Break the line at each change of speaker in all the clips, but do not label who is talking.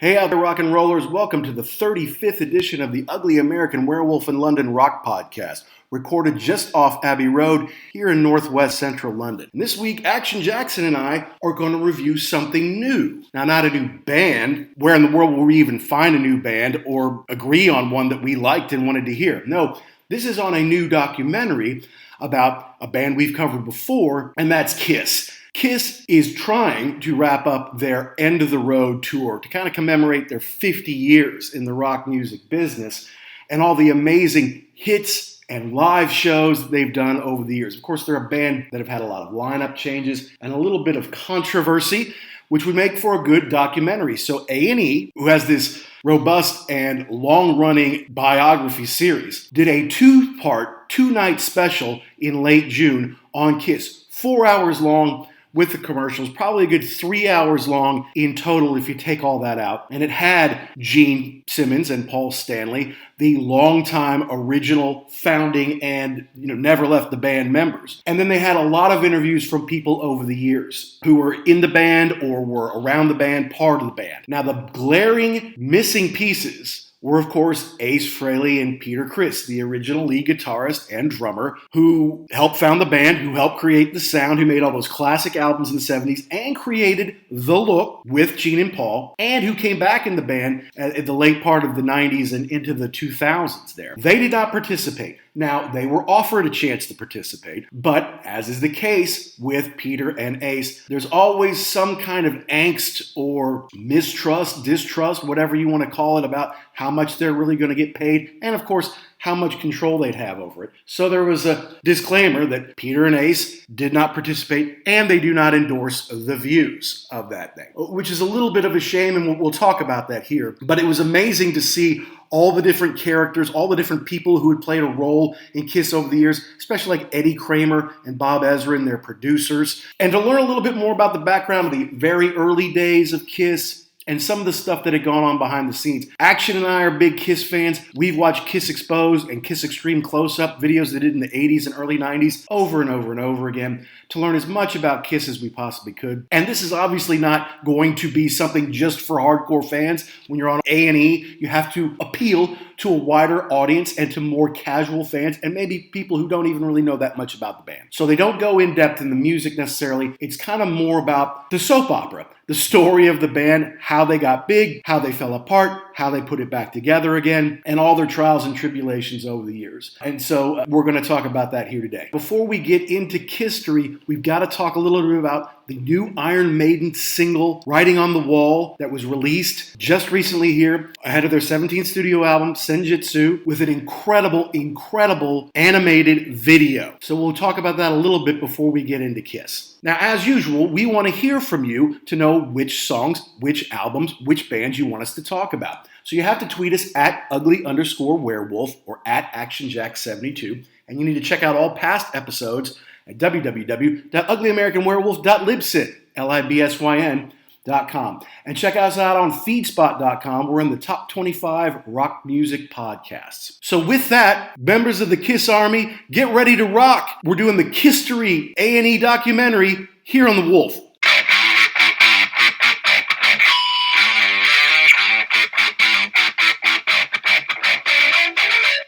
Hey out there, rock and rollers. Welcome to the 35th edition of the Ugly American Werewolf in London Rock Podcast, recorded just off Abbey Road here in northwest central London. And this week, Action Jackson and I are going to review something new. Now, not a new band. Where in the world will we even find a new band or agree on one that we liked and wanted to hear? No, this is on a new documentary about a band we've covered before, and that's KISS. KISS is trying to wrap up their End of the Road tour to kind of commemorate their 50 years in the rock music business and all the amazing hits and live shows that they've done over the years. Of course, they're a band that have had a lot of lineup changes and a little bit of controversy, which would make for a good documentary. So A&E, who has this robust and long-running biography series, did a two-part, two-night special in late June on KISS. 4 hours long with the commercials, probably a good 3 hours long in total if you take all that out. And it had Gene Simmons and Paul Stanley, the longtime original founding and never left the band members. And then they had a lot of interviews from people over the years who were in the band or were around the band, part of the band. Now the glaring missing pieces were, of course, Ace Frehley and Peter Criss, the original lead guitarist and drummer, who helped found the band, who helped create the sound, who made all those classic albums in the 70s, and created the look with Gene and Paul, and who came back in the band at the late part of the 90s and into the 2000s there. They did not participate. Now, they were offered a chance to participate, but as is the case with Peter and Ace, there's always some kind of angst or mistrust, distrust, whatever you want to call it, about how much they're really going to get paid, and of course, how much control they'd have over it. So there was a disclaimer that Peter and Ace did not participate and they do not endorse the views of that thing, which is a little bit of a shame, and we'll talk about that here. But it was amazing to see all the different characters, all the different people who had played a role in KISS over the years, especially like Eddie Kramer and Bob Ezrin, their producers, and to learn a little bit more about the background of the very early days of KISS and some of the stuff that had gone on behind the scenes. Action and I are big KISS fans. We've watched KISS Exposed and KISS Extreme Close-Up videos they did in the 80s and early 90s over and over and over again to learn as much about KISS as we possibly could. And this is obviously not going to be something just for hardcore fans. When you're on A&E, you have to appeal to a wider audience and to more casual fans and maybe people who don't even really know that much about the band. So they don't go in depth in the music necessarily. It's kind of more about the soap opera, the story of the band, how they got big, how they fell apart, how they put it back together again, and all their trials and tribulations over the years. And so we're going to talk about that here today. Before we get into KISStory, we've got to talk a little bit about the new Iron Maiden single, Writing on the Wall, that was released just recently here ahead of their 17th studio album, Senjutsu, with an incredible animated video. So we'll talk about that a little bit before we get into KISS. Now, as usual, we want to hear from you to know which songs, which albums, which bands you want us to talk about. So you have to tweet us at ugly_werewolf or at actionjack72, and you need to check out all past episodes at www.uglyamericanwerewolf.libsyn.com. And check us out on feedspot.com. We're in the top 25 rock music podcasts. So with that, members of the KISS Army, get ready to rock. We're doing the KISStory A&E documentary here on The Wolf.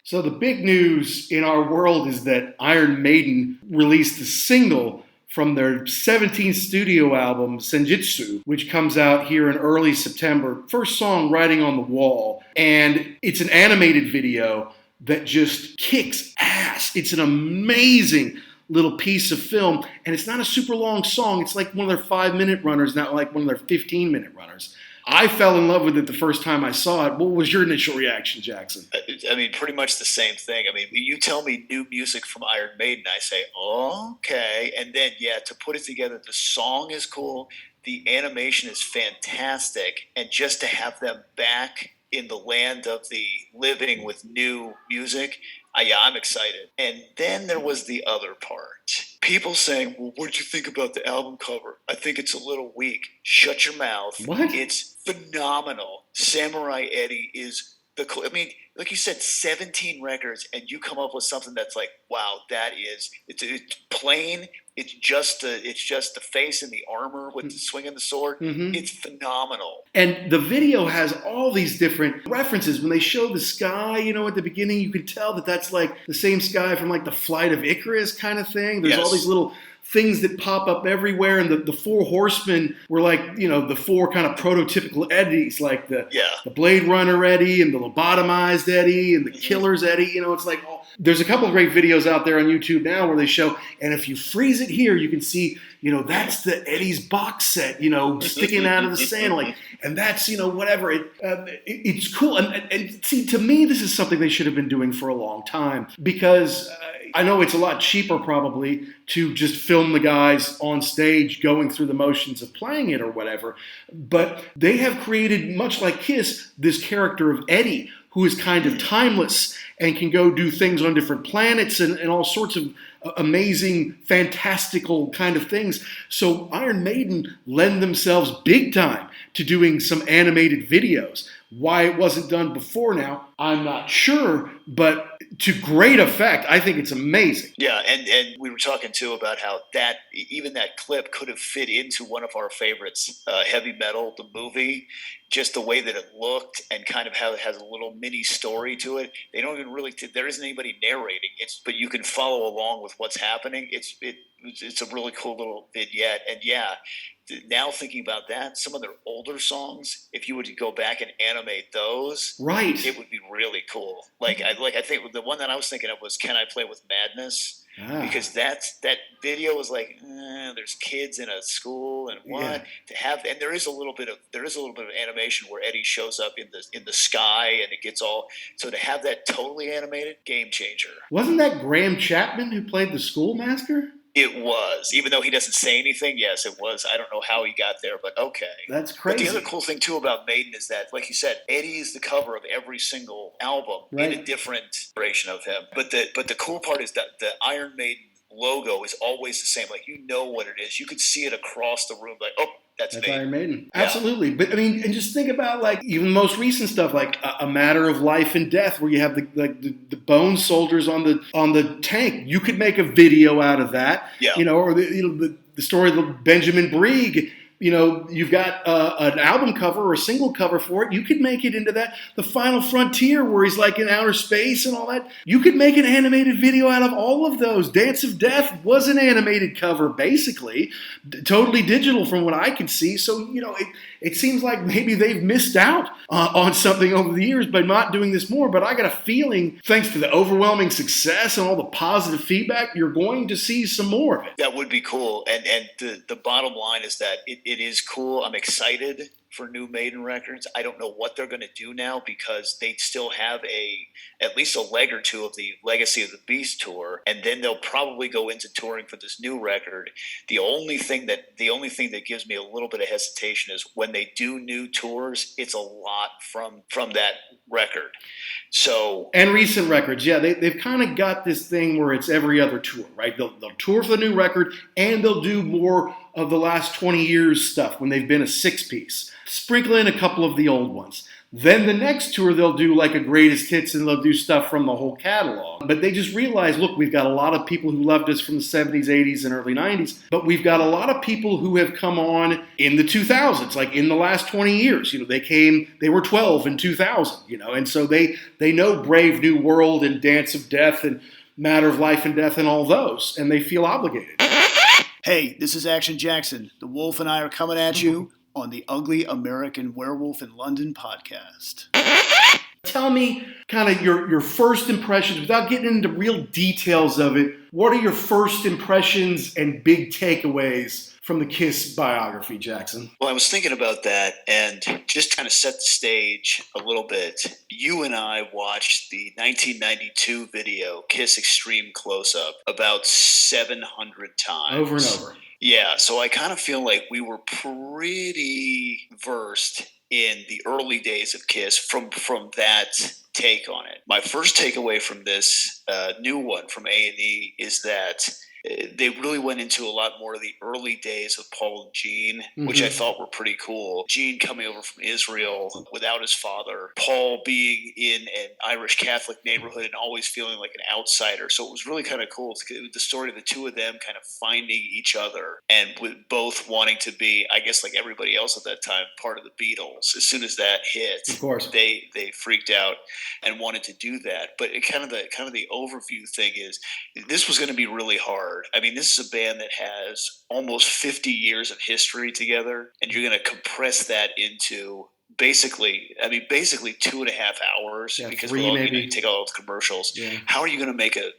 So the big news in our world is that Iron Maiden released a single from their 17th studio album, Senjutsu, which comes out here in early September. First song, Writing on the Wall. And it's an animated video that just kicks ass. It's an amazing little piece of film. And it's not a super long song. It's like one of their 5-minute runners, not like one of their 15-minute runners. I fell in love with it the first time I saw it. What was your initial reaction, Jackson?
I mean, pretty much the same thing. I mean, you tell me new music from Iron Maiden, I say, okay. And then, yeah, to put it together, the song is cool. The animation is fantastic. And just to have them back in the land of the living with new music, I'm excited. And then there was the other part. People saying, well, what did you think about the album cover? I think it's a little weak. Shut your mouth.
What?
It's phenomenal. Samurai Eddie is I mean, like you said, 17 records, and you come up with something that's like, wow, it's plain. It's just the face and the armor with the swinging the sword.
Mm-hmm.
It's phenomenal.
And the video has all these different references. When they show the sky, at the beginning, you can tell that that's like the same sky from like the Flight of Icarus kind of thing. There's all these little things that pop up everywhere, and the four horsemen were like, the four kind of prototypical Eddies, like the Blade Runner Eddie and the lobotomized Eddie and the Killer's Eddie. It's like, there's a couple of great videos out there on YouTube now where they show, and if you freeze it here, you can see, that's the Eddie's box set, sticking out of the sand, like, and that's, whatever. It's cool. And see, to me, this is something they should have been doing for a long time, because I know it's a lot cheaper probably to just film the guys on stage going through the motions of playing it or whatever. But they have created, much like Kiss, this character of Eddie, who is kind of timeless and can go do things on different planets and all sorts of amazing, fantastical kind of things. So Iron Maiden lend themselves big time to doing some animated videos. Why it wasn't done before now, I'm not sure, but to great effect. I think it's amazing.
Yeah, and we were talking too about how even that clip could have fit into one of our favorites, Heavy Metal, the movie. Just the way that it looked and kind of how it has a little mini story to it. They don't even really, there isn't anybody narrating. But you can follow along with what's happening. It's a really cool little vignette. And now thinking about that, some of their older songs, if you were to go back and animate those,
right,
it would be really cool. I think the one that I was thinking of was "Can I Play with Madness?" Because that video was like, there's kids in a school and and there is a little bit of animation where Eddie shows up in the sky and it gets all, so to have that totally animated, game changer.
Wasn't that Graham Chapman who played the schoolmaster?
It was, even though he doesn't say anything. Yes, it was. I don't know how he got there, but okay.
That's crazy.
But the other cool thing too about Maiden is that, like you said, Eddie is the cover of every single album in a different iteration of him. But the cool part is that the Iron Maiden logo is always the same. Like, what it is. You could see it across the room. Like, oh, that's Maiden.
Iron Maiden. Absolutely. But I mean, and just think about like even most recent stuff, like a Matter of Life and Death, where you have the bone soldiers on the tank. You could make a video out of that. Yeah. Or the story of Benjamin Brieg. You've got an album cover or a single cover for it. You could make it into that. The Final Frontier, where he's like in outer space and all that. You could make an animated video out of all of those. Dance of Death was an animated cover, basically. Totally digital from what I can see. So, it seems like maybe they've missed out on something over the years by not doing this more. But I got a feeling, thanks to the overwhelming success and all the positive feedback, you're going to see some more of it.
That would be cool. And the bottom line is that it is cool. I'm excited for new Maiden records. I don't know what they're going to do now, because they still have at least a leg or two of the Legacy of the Beast tour, and then they'll probably go into touring for this new record. The only thing that gives me a little bit of hesitation is when they do new tours, it's a lot from that record. So,
and recent records, they've kind of got this thing where it's every other tour, right? They'll tour for the new record, and they'll do more of the last 20 years stuff when they've been a 6-piece. Sprinkle in a couple of the old ones. Then the next tour, they'll do like a greatest hits, and they'll do stuff from the whole catalog. But they just realize, look, we've got a lot of people who loved us from the 70s, 80s, and early 90s, but we've got a lot of people who have come on in the 2000s, like in the last 20 years. They were 12 in 2000, and so they know Brave New World and Dance of Death and Matter of Life and Death and all those, and they feel obligated.
Hey, this is Action Jackson. The Wolf and I are coming at you on the Ugly American Werewolf in London podcast.
Tell me kind of your first impressions, without getting into real details of it. What are your first impressions and big takeaways from the Kiss biography, Jackson?
Well, I was thinking about that, and just kind of set the stage a little bit. You and I watched the 1992 video, Kiss Extreme Close-Up, about 700 times.
Over and over.
Yeah, so I kind of feel like we were pretty versed in the early days of Kiss from that take on it. My first takeaway from this new one from A&E is that they really went into a lot more of the early days of Paul and Gene, which I thought were pretty cool. Gene coming over from Israel without his father, Paul being in an Irish Catholic neighborhood and always feeling like an outsider. So it was really kind of cool. The story of the two of them kind of finding each other and with both wanting to be, I guess, like everybody else at that time, part of the Beatles. As soon as that hit,
of course,
they freaked out and wanted to do that. But kind of the overview thing is, this was going to be really hard. I mean, this is a band that has almost 50 years of history together, and you're going to compress that into basically 2.5 hours, because you take all those commercials. Yeah. How are you going to make a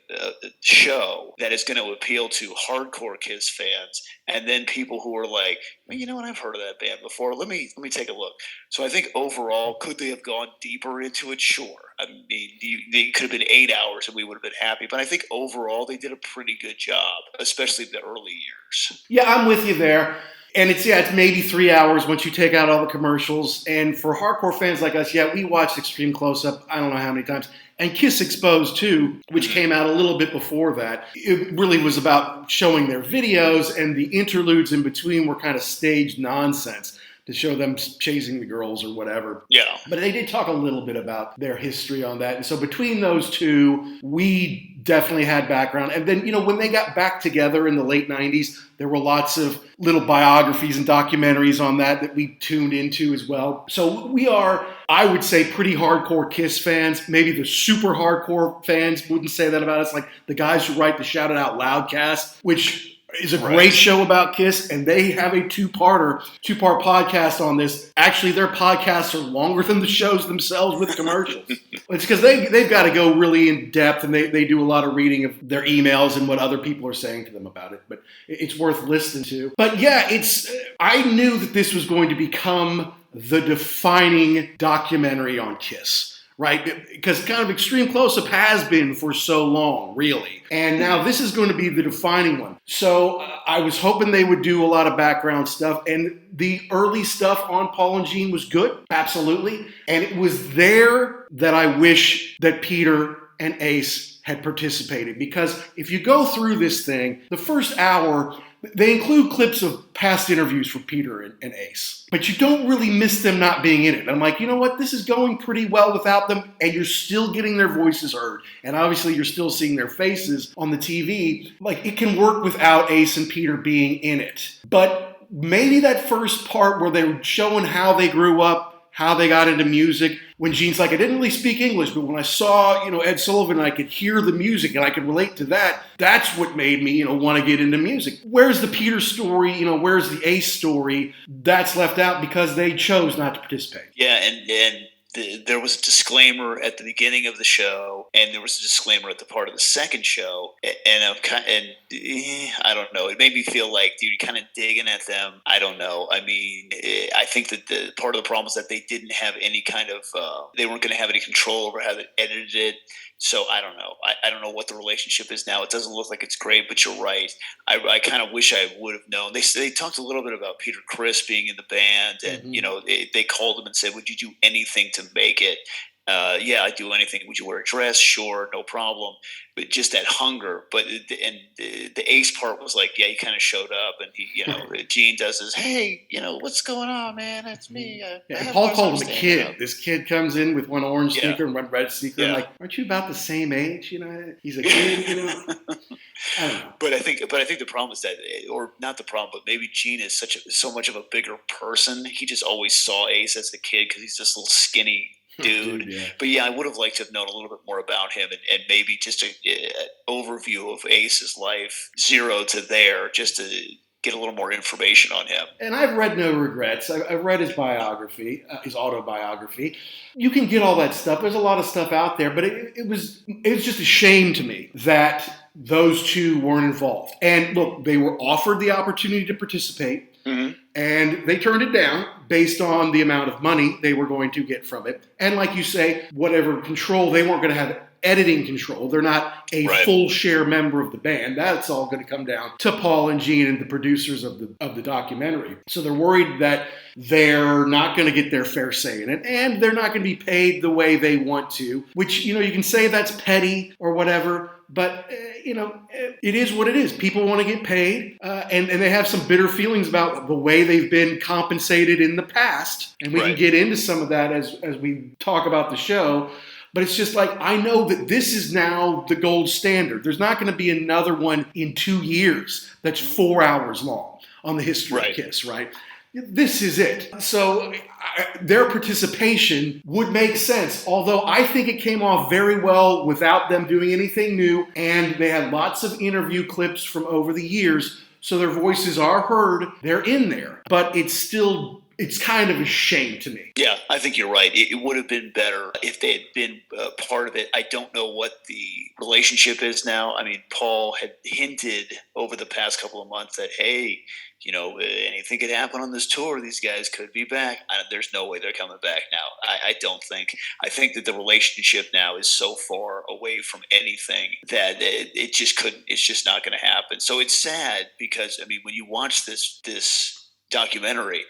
show that is going to appeal to hardcore Kiss fans and then people who are like, well, you know what, I've heard of that band before. Let me take a look. So I think overall, could they have gone deeper into it? Sure. I mean, they could have been 8 hours and we would have been happy. But I think overall they did a pretty good job, especially the early years.
Yeah, I'm with you there. And it's maybe 3 hours once you take out all the commercials. And for hardcore fans like us, we watched Extreme Close-Up I don't know how many times. And Kiss Exposed too, which came out a little bit before that. It really was about showing their videos, and the interludes in between were kind of staged nonsense to show them chasing the girls or whatever.
Yeah.
But they did talk a little bit about their history on that. And so between those two, we definitely had background. And then, when they got back together in the late 90s, there were lots of little biographies and documentaries on that we tuned into as well. So we are, I would say, pretty hardcore Kiss fans. Maybe the super hardcore fans wouldn't say that about us. Like the guys who write the Shout It Out Loud cast, which is a great show about Kiss, and they have a two-part podcast on this. Actually, their podcasts are longer than the shows themselves with commercials. It's because they've got to go really in depth, and they do a lot of reading of their emails and what other people are saying to them about it. But it's worth listening to. But I knew that this was going to become the defining documentary on Kiss. Right? Because kind of Extreme Close-Up has been for so long, really. And now this is going to be the defining one. So I was hoping they would do a lot of background stuff. And the early stuff on Paul and Gene was good, absolutely. And it was there that I wish that Peter and Ace had participated. Because if you go through this thing, the first hour, they include clips of past interviews for Peter and Ace. But you don't really miss them not being in it. And I'm like, you know what? This is going pretty well without them, and you're still getting their voices heard. And obviously you're still seeing their faces on the TV. Like, it can work without Ace and Peter being in it. But maybe that first part where they were showing how they grew up, how they got into music, when Gene's like, I didn't really speak English, but when I saw, Ed Sullivan, I could hear the music and I could relate to that. That's what made me, want to get into music. Where's the Peter story? Where's the Ace story? That's left out because they chose not to participate.
Yeah, and there was a disclaimer at the beginning of the show, and there was a disclaimer at the part of the second show, and I don't know. It made me feel like you're kind of digging at them. I don't know. I mean, I think that the part of the problem is that they didn't have any kind of they weren't going to have any control over how they edited it. So I don't know. I don't know what the relationship is now. It doesn't look like it's great, but you're right. I kind of wish I would have known. They talked a little bit about Peter Criss being in the band, and they called him and said, "Would you do anything to make it?" Yeah, I'd do anything. Would you wear a dress? Sure, no problem. But just that hunger. But the Ace part was like, yeah, he kind of showed up, and he, Gene does his, hey, what's going on, man? That's me.
And Paul called him a kid. This kid comes in with one orange sneaker and one red sneaker. Yeah. I'm like, aren't you about the same age? He's a kid. I don't know.
But I think the problem is that, or not the problem, but maybe Gene is so much of a bigger person. He just always saw Ace as the kid because he's this little skinny dude. Yeah. But I would have liked to have known a little bit more about him, and maybe just an overview of Ace's life, zero to there, just to get a little more information on him.
And I've read No Regrets. I've read his biography, his autobiography. You can get all that stuff. There's a lot of stuff out there, but it was just a shame to me that those two weren't involved. And look, they were offered the opportunity to participate. Mm-hmm. And they turned it down based on the amount of money they were going to get from it. And like you say, whatever control, they weren't going to have editing control. They're not a full share member of the band. That's all going to come down to Paul and Gene and the producers of the documentary. So they're worried that they're not going to get their fair say in it, and they're not going to be paid the way they want to, which, you can say that's petty or whatever, But, it is what it is. People want to get paid, and they have some bitter feelings about the way they've been compensated in the past. And we can get into some of that as we talk about the show. But it's just like, I know that this is now the gold standard. There's not going to be another one in 2 years that's 4 hours long on the history of KISS, right? This is it. So their participation would make sense, although I think it came off very well without them doing anything new, and they had lots of interview clips from over the years, so their voices are heard. They're in there, but it's kind of a shame to me.
Yeah, I think you're right. It would have been better if they had been part of it. I don't know what the relationship is now. I mean, Paul had hinted over the past couple of months that, hey, anything could happen on this tour. These guys could be back. There's no way they're coming back now. I don't think. I think that the relationship now is so far away from anything that it just couldn't. It's just not going to happen. So it's sad because, I mean, when you watch this documentary,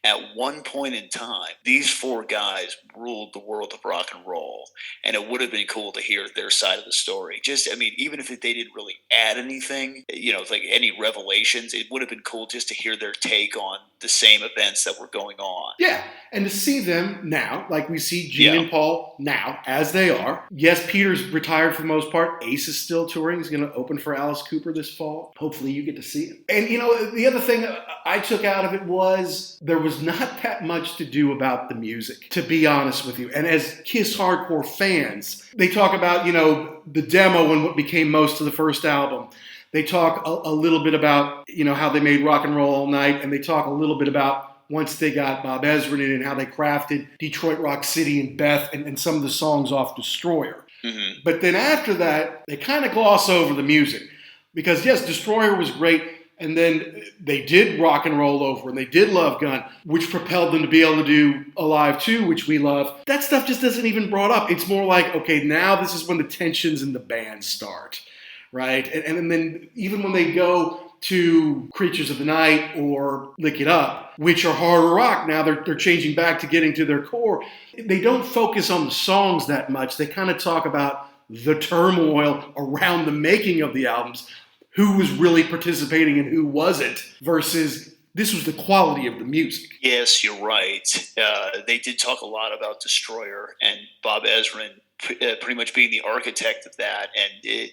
at one point in time, these four guys ruled the world of rock and roll, and it would have been cool to hear their side of the story. Just, I mean, even if they didn't really add anything, like any revelations, it would have been cool just to hear their take on the same events that were going on.
Yeah, and to see them now, like we see Gene and Paul now, as they are. Yes, Peter's retired for the most part. Ace is still touring. He's going to open for Alice Cooper this fall. Hopefully you get to see him. And, the other thing I took out of it was there was not that much to do about the music, to be honest with you. And as KISS hardcore fans, they talk about, the demo and what became most of the first album. They talk a little bit about, how they made Rock and Roll All Night, and they talk a little bit about once they got Bob Ezrin in and how they crafted Detroit Rock City and Beth and some of the songs off Destroyer. Mm-hmm. But then after that, they kind of gloss over the music. Because, yes, Destroyer was great, and then they did Rock and Roll Over, and they did Love Gun, which propelled them to be able to do Alive 2, which we love. That stuff just doesn't even brought up. It's more like, okay, now this is when the tensions in the band start. Right? And then even when they go to Creatures of the Night or Lick It Up, which are harder rock, now they're changing back to getting to their core. They don't focus on the songs that much. They kind of talk about the turmoil around the making of the albums, who was really participating and who wasn't, versus this was the quality of the music.
Yes, you're right. They did talk a lot about Destroyer and Bob Ezrin pretty much being the architect of that, and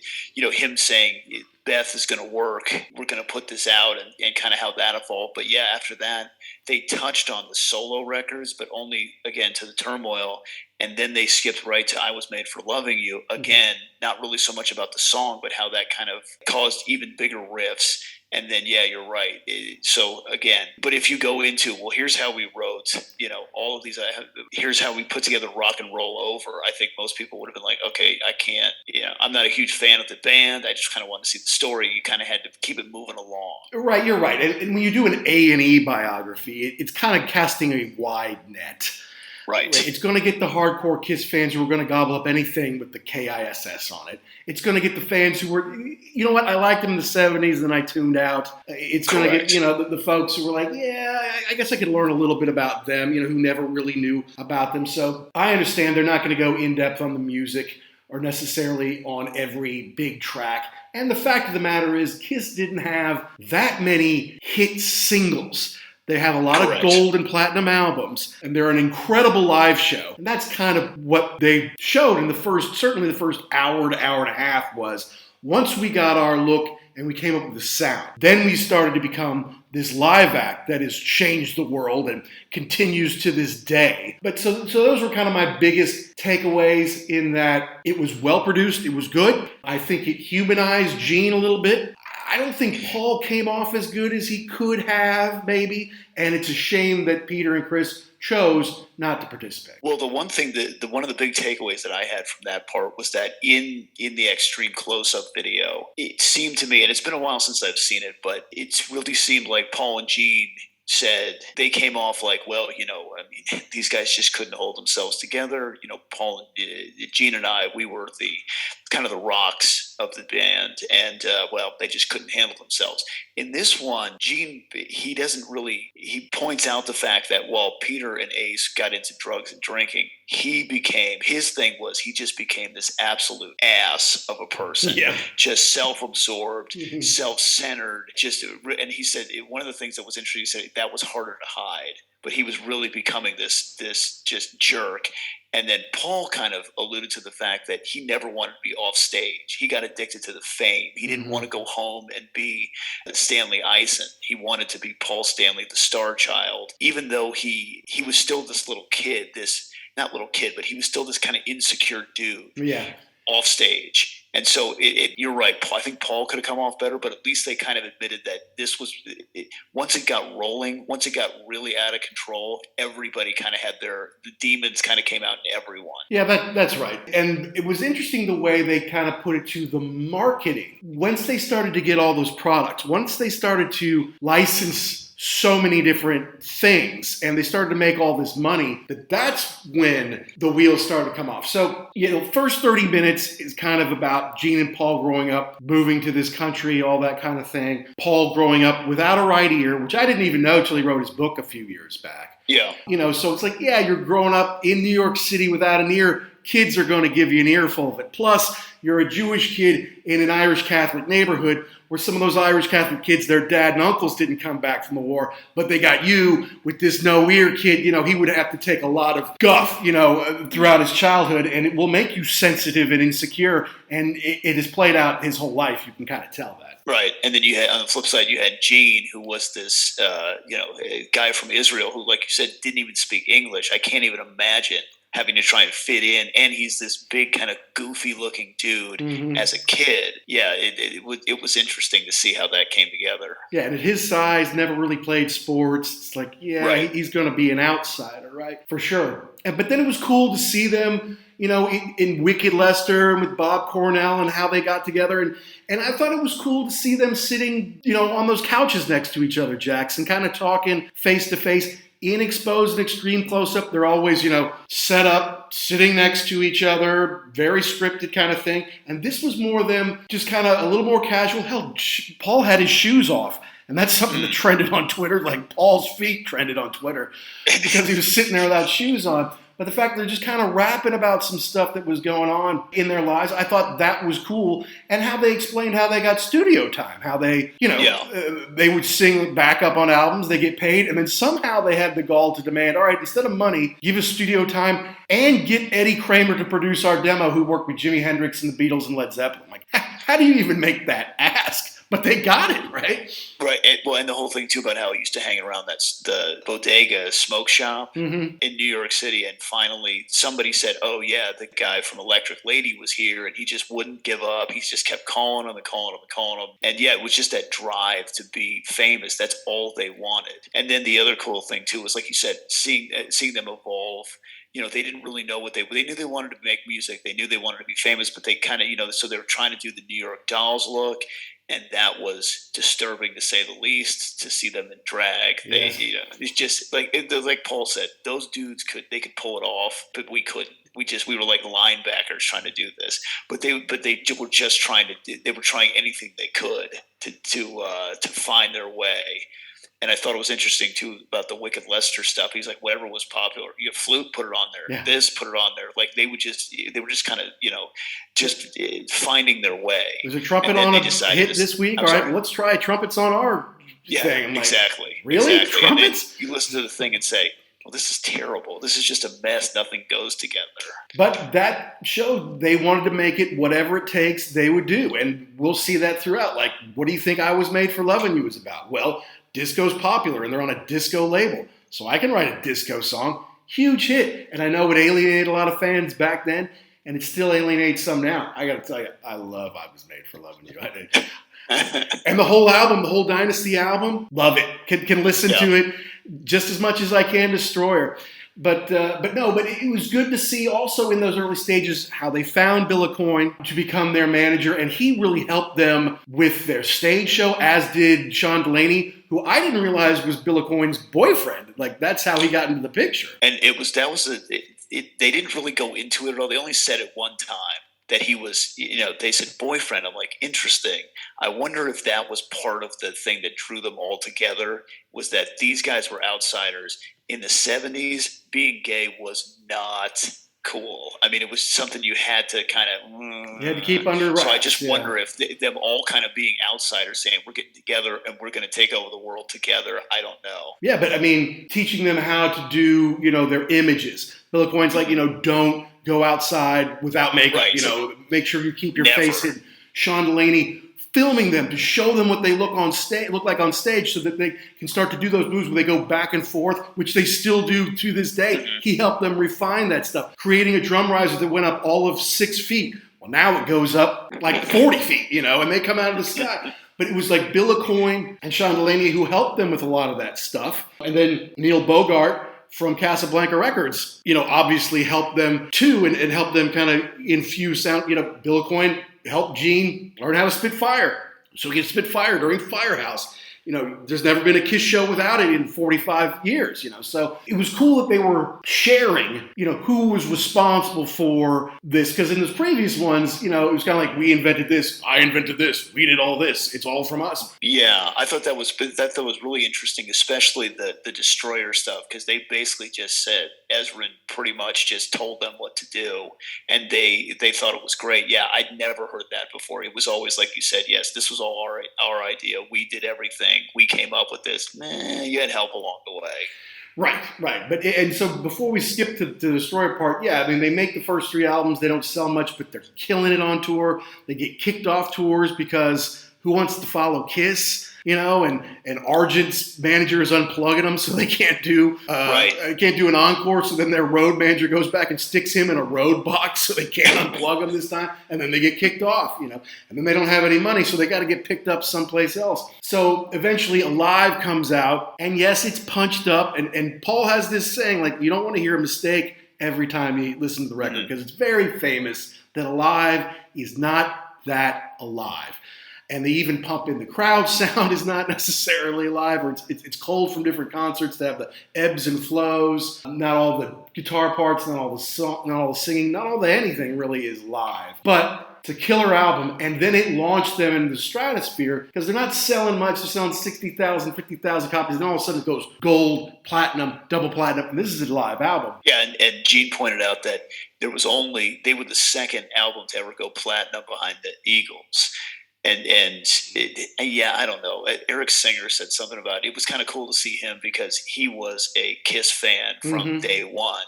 him saying Beth is going to work, we're going to put this out, and kind of how that evolved. But yeah, after that they touched on the solo records, but only again to the turmoil, and then they skipped right to I Was Made for Loving You again. Not really so much about the song, but how that kind of caused even bigger riffs. And then, yeah, you're right. So again, but if you go into, well, here's how we wrote, all of these, here's how we put together Rock and Roll Over, I think most people would have been like, okay, I can't, I'm not a huge fan of the band. I just kind of want to see the story. You kind of had to keep it moving along.
Right, you're right. And when you do an A&E biography, it's kind of casting a wide net.
Right.
It's going to get the hardcore KISS fans who are going to gobble up anything with the KISS on it. It's going to get the fans who were, I liked them in the 70s and I tuned out. It's going to get, the folks who were like, yeah, I guess I could learn a little bit about them, who never really knew about them. So I understand they're not going to go in depth on the music or necessarily on every big track. And the fact of the matter is, KISS didn't have that many hit singles. They have a lot of gold and platinum albums, and they're an incredible live show. And that's kind of what they showed in certainly the first hour to hour and a half was, once we got our look and we came up with the sound, then we started to become this live act that has changed the world and continues to this day. But so those were kind of my biggest takeaways, in that it was well produced, it was good. I think it humanized Gene a little bit. I don't think Paul came off as good as he could have, maybe, and it's a shame that Peter and Chris chose not to participate.
Well, the one thing one of the big takeaways that I had from that part was that in the extreme close-up video, it seemed to me, and it's been a while since I've seen it, but it really seemed like Paul and Gene said they came off like, well, these guys just couldn't hold themselves together. Paul and Gene and I, we were the kind of the rocks of the band, and they just couldn't handle themselves. In this one, Gene, he points out the fact that while Peter and Ace got into drugs and drinking, his thing was he just became this absolute ass of a person, just self-absorbed, self-centered, and he said one of the things that was interesting, he said that was harder to hide, but he was really becoming this just jerk. And then Paul kind of alluded to the fact that he never wanted to be off stage. He got addicted to the fame. He didn't want to go home and be Stanley Eisen. He wanted to be Paul Stanley, the star child, even though he was still this little kid, not little kid, but he was still this kind of insecure dude off stage. And so you're right, Paul. I think Paul could have come off better, but at least they kind of admitted that this was once it got rolling, once it got really out of control, everybody kind of had the demons kind of came out in everyone.
Yeah, that's right. And it was interesting the way they kind of put it to the marketing. Once they started to get all those products, once they started to license so many different things and they started to make all this money, that's when the wheels started to come off. So, first 30 minutes is kind of about Gene and Paul growing up, moving to this country, all that kind of thing. Paul growing up without a right ear, which I didn't even know till he wrote his book a few years back.
Yeah.
So it's like, you're growing up in New York City without an ear. Kids are going to give you an earful of it. Plus, you're a Jewish kid in an Irish Catholic neighborhood where some of those Irish Catholic kids, their dad and uncles didn't come back from the war, but they got you with this no-ear kid. He would have to take a lot of guff, throughout his childhood, and it will make you sensitive and insecure, and it has played out his whole life. You can kind of tell that.
Right. And then you had, on the flip side, you had Gene, who was this, a guy from Israel who, like you said, didn't even speak English. I can't even imagine having to try and fit in, and he's this big kind of goofy looking dude as a kid. Yeah, it was interesting to see how that came together. Yeah,
and at his size, never really played sports. It's like, he's going to be an outsider, right? For sure. But then it was cool to see them, in Wicked Lester and with Bob Cornell and how they got together. And I thought it was cool to see them sitting, on those couches next to each other, Jackson, kind of talking face to face. In exposed and extreme close-up, they're always, set up, sitting next to each other, very scripted kind of thing. And this was more them just kind of a little more casual. Hell, Paul had his shoes off. And that's something that trended on Twitter, like Paul's feet trended on Twitter because he was sitting there without shoes on. But the fact they're just kind of rapping about some stuff that was going on in their lives, I thought that was cool. And how they explained how they got studio time, how they, they would sing back up on albums, they get paid, and then somehow they had the gall to demand, all right, instead of money, give us studio time and get Eddie Kramer to produce our demo, who worked with Jimi Hendrix and the Beatles and Led Zeppelin. Like, how do you even make that ask? But they got it, right?
Right. And the whole thing, too, about how he used to hang around the bodega smoke shop in New York City. And finally, somebody said, oh, yeah, the guy from Electric Lady was here. And he just wouldn't give up. He just kept calling him and calling him and calling him. And, it was just that drive to be famous. That's all they wanted. And then the other cool thing, too, was, like you said, seeing them evolve. They didn't really know what they knew. They wanted to make music. They knew they wanted to be famous, but they kind of, so they were trying to do the New York Dolls look. And that was disturbing, to say the least, to see them in drag. It's just like Paul said, those dudes could pull it off, but we couldn't. We were like linebackers trying to do this, but they were just trying anything they could to find their way. And I thought it was interesting, too, about the Wicked Lester stuff. He's like, whatever was popular. You have flute, put it on there. Yeah. This, put it on there. Like, they were just kind of, just finding their way.
There's a trumpet on a hit this week. All right, let's try trumpets on our thing.
Like, exactly.
Really?
Exactly.
Trumpets?
You listen to the thing and say, well, this is terrible. This is just a mess. Nothing goes together.
But that showed they wanted to make it whatever it takes they would do. And we'll see that throughout. Like, what do you think I Was Made for Loving You was about? Well, disco's popular, and they're on a disco label. So I can write a disco song. Huge hit. And I know it alienated a lot of fans back then, and it still alienates some now. I got to tell you, I love I Was Made for Loving You. I did. And the whole album, the whole Dynasty album, love it. Can listen to it just as much as I can Destroyer. But it was good to see also in those early stages how they found Bill Aucoin to become their manager, and he really helped them with their stage show, as did Sean Delaney, who I didn't realize was Bill Aucoin's boyfriend. Like, that's how he got into the picture.
And they didn't really go into it at all. They only said it one time. that he was, they said boyfriend. I'm like, interesting. I wonder if that was part of the thing that drew them all together, was that these guys were outsiders. In the 70s, being gay was not cool. I mean, it was something you had to kind of...
You had to keep under wraps.
So I just wonder if them all kind of being outsiders saying, we're getting together and we're going to take over the world together. I don't know.
Yeah, but I mean, teaching them how to do, their images. Bill Coyne's like, don't go outside without makeup.
Right.
Make sure you keep your face hidden. Sean Delaney filming them to show them what they look like on stage, so that they can start to do those moves where they go back and forth, which they still do to this day. Mm-hmm. He helped them refine that stuff, creating a drum riser that went up all of 6 feet. Well, now it goes up like 40 feet, and they come out of the sky. But it was like Bill Coyne and Sean Delaney who helped them with a lot of that stuff. And then Neil Bogart from Casablanca Records, obviously helped them too, and helped them kind of infuse sound. Bill Coyne helped Gene learn how to spit fire, so he could spit fire during Firehouse. There's never been a Kiss show without it in 45 years, So it was cool that they were sharing, who was responsible for this. Because in those previous ones, it was kind of like, we invented this, I invented this, we did all this, it's all from us.
Yeah, I thought that was really interesting, especially the Destroyer stuff, because they basically just said, Ezrin pretty much just told them what to do, and they thought it was great. Yeah, I'd never heard that before. It was always like you said, yes, this was all our idea. We did everything. We came up with this. You had help along the way.
Right. But and so before we skip to the Destroyer part, yeah, I mean, they make the first 3 albums. They don't sell much, but they're killing it on tour. They get kicked off tours because who wants to follow Kiss? And Argent's manager is unplugging them, so they can't do an encore. So then their road manager goes back and sticks him in a road box, so they can't unplug him this time. And then they get kicked off, And then they don't have any money, so they got to get picked up someplace else. So eventually, Alive comes out, and yes, it's punched up. And Paul has this saying, like, you don't want to hear a mistake every time you listen to the record, because it's very famous that Alive is not that alive. And they even pump in the crowd sound is not necessarily live, or it's cold from different concerts. They have the ebbs and flows, not all the guitar parts, not all the singing, not all the anything really is live. But it's a killer album, and then it launched them into the stratosphere because they're not selling much. They're selling 60,000, 50,000 copies, and all of a sudden it goes gold, platinum, double platinum, and this is a live album.
Yeah, and Gene pointed out that they were the second album to ever go platinum behind the Eagles. I don't know. Eric Singer said something about it was kind of cool to see him because he was a Kiss fan from day one.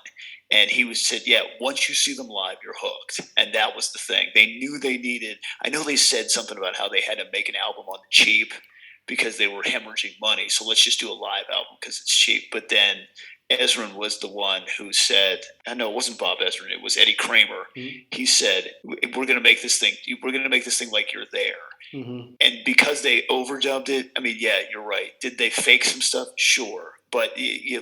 And he said, yeah, once you see them live, you're hooked. And that was the thing. They knew they needed – I know they said something about how they had to make an album on the cheap because they were hemorrhaging money. So let's just do a live album because it's cheap. But then Ezrin was the one who said – no, it wasn't Bob Ezrin. It was Eddie Kramer. Mm-hmm. He said, we're going to make this thing like you're there. Mm-hmm. And because they overdubbed it, I mean, yeah, you're right. Did they fake some stuff? Sure. But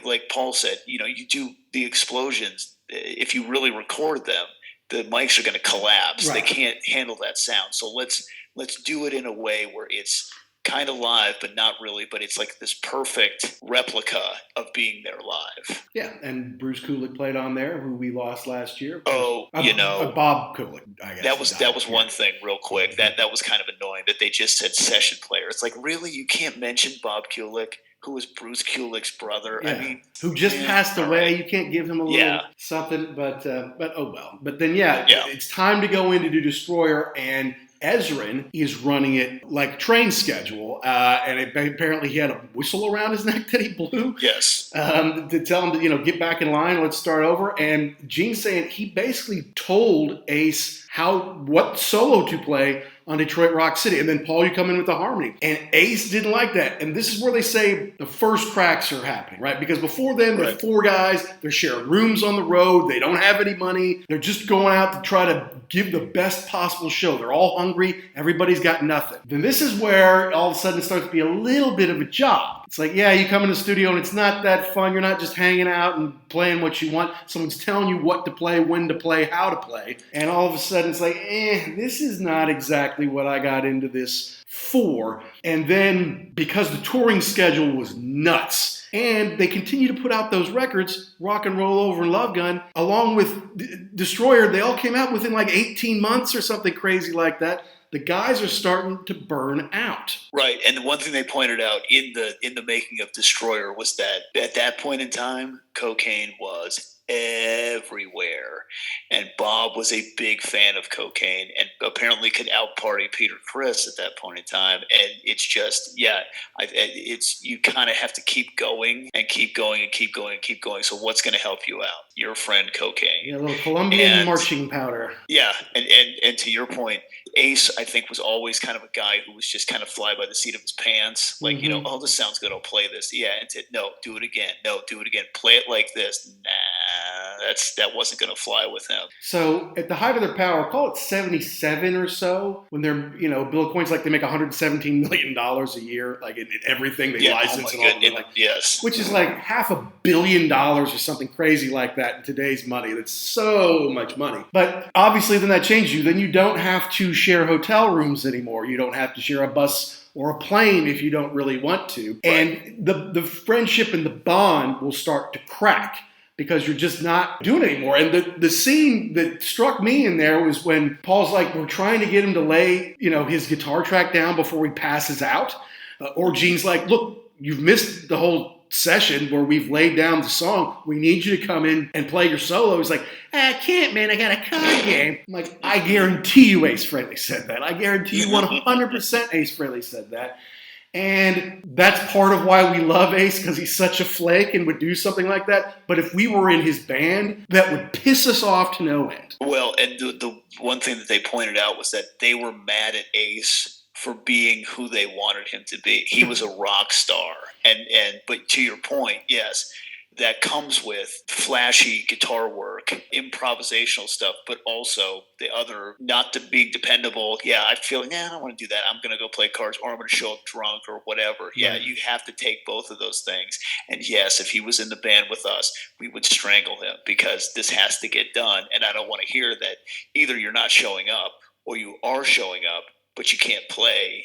like Paul said, you do the explosions. If you really record them, the mics are going to collapse. Right. They can't handle that sound. So let's do it in a way where it's kind of live, but not really. But it's like this perfect replica of being there live.
Yeah, and Bruce Kulick played on there, who we lost last year.
Bob
Kulick, I guess.
That was one thing, real quick. That was kind of annoying that they just said session player. It's like, really, you can't mention Bob Kulick, who was Bruce Kulick's brother. Yeah. I mean,
who just passed away. Right. You can't give him a little something, but oh well. But then it's time to go in to do Destroyer, and Ezrin is running it like a train schedule, and apparently he had a whistle around his neck that he blew.
Yes.
To tell him to get back in line, let's start over. And Gene's saying he basically told Ace what solo to play on Detroit Rock City. And then, Paul, you come in with the harmony. And Ace didn't like that. And this is where they say the first cracks are happening, right? Because before then, there's 4 guys. They're sharing rooms on the road. They don't have any money. They're just going out to try to give the best possible show. They're all hungry. Everybody's got nothing. Then this is where all of a sudden it starts to be a little bit of a job. It's like, yeah, you come in the studio and it's not that fun. You're not just hanging out and playing what you want. Someone's telling you what to play, when to play, how to play. And all of a sudden it's like, this is not exactly what I got into this for. And then because the touring schedule was nuts, and they continue to put out those records, Rock and Roll Over and Love Gun, along with Destroyer, they all came out within like 18 months or something crazy like that. The guys are starting to burn out.
Right, and the one thing they pointed out in the making of Destroyer was that at that point in time, cocaine was everywhere, and Bob was a big fan of cocaine and apparently could out-party Peter Criss at that point in time. And it's just, it's you kind of have to keep going and keep going and keep going and keep going. So what's going to help you out? Your friend cocaine.
Yeah, a little Colombian marching powder.
Yeah, and to your point, Ace, I think, was always kind of a guy who was just kind of fly by the seat of his pants. Like, oh, this sounds good, I'll play this. Yeah, and said, no, do it again. No, do it again. Play it like this. Nah, that wasn't going to fly with him.
So at the height of their power, call it 77 or so, when they're, Bill Coin's like they make $117 million a year, like in everything they license and all that.
Yes.
Which is like $500 million or something crazy like that in today's money. That's so much money. But obviously then that changes you. Then you don't have to share hotel rooms anymore. You don't have to share a bus or a plane if you don't really want to.
Right.
And the friendship and the bond will start to crack because you're just not doing it anymore. And the scene that struck me in there was when Paul's like, we're trying to get him to lay, his guitar track down before he passes out. Or Gene's like, look, you've missed the whole session where we've laid down the song. We need you to come in and play your solo. He's like, I can't, man. I got a card game. I'm like, I guarantee you Ace Frehley said that. I guarantee you 100% Ace Frehley said that. And that's part of why we love Ace, because he's such a flake and would do something like that. But if we were in his band, that would piss us off to no end.
Well, and the one thing that they pointed out was that they were mad at Ace for being who they wanted him to be. He was a rock star. But to your point, yes, that comes with flashy guitar work, improvisational stuff, but also the other, not to being dependable. Yeah, I feel, I don't want to do that. I'm going to go play cards, or I'm going to show up drunk or whatever. Yeah, you have to take both of those things. And yes, if he was in the band with us, we would strangle him because this has to get done. And I don't want to hear that either you're not showing up or you are showing up, but you can't play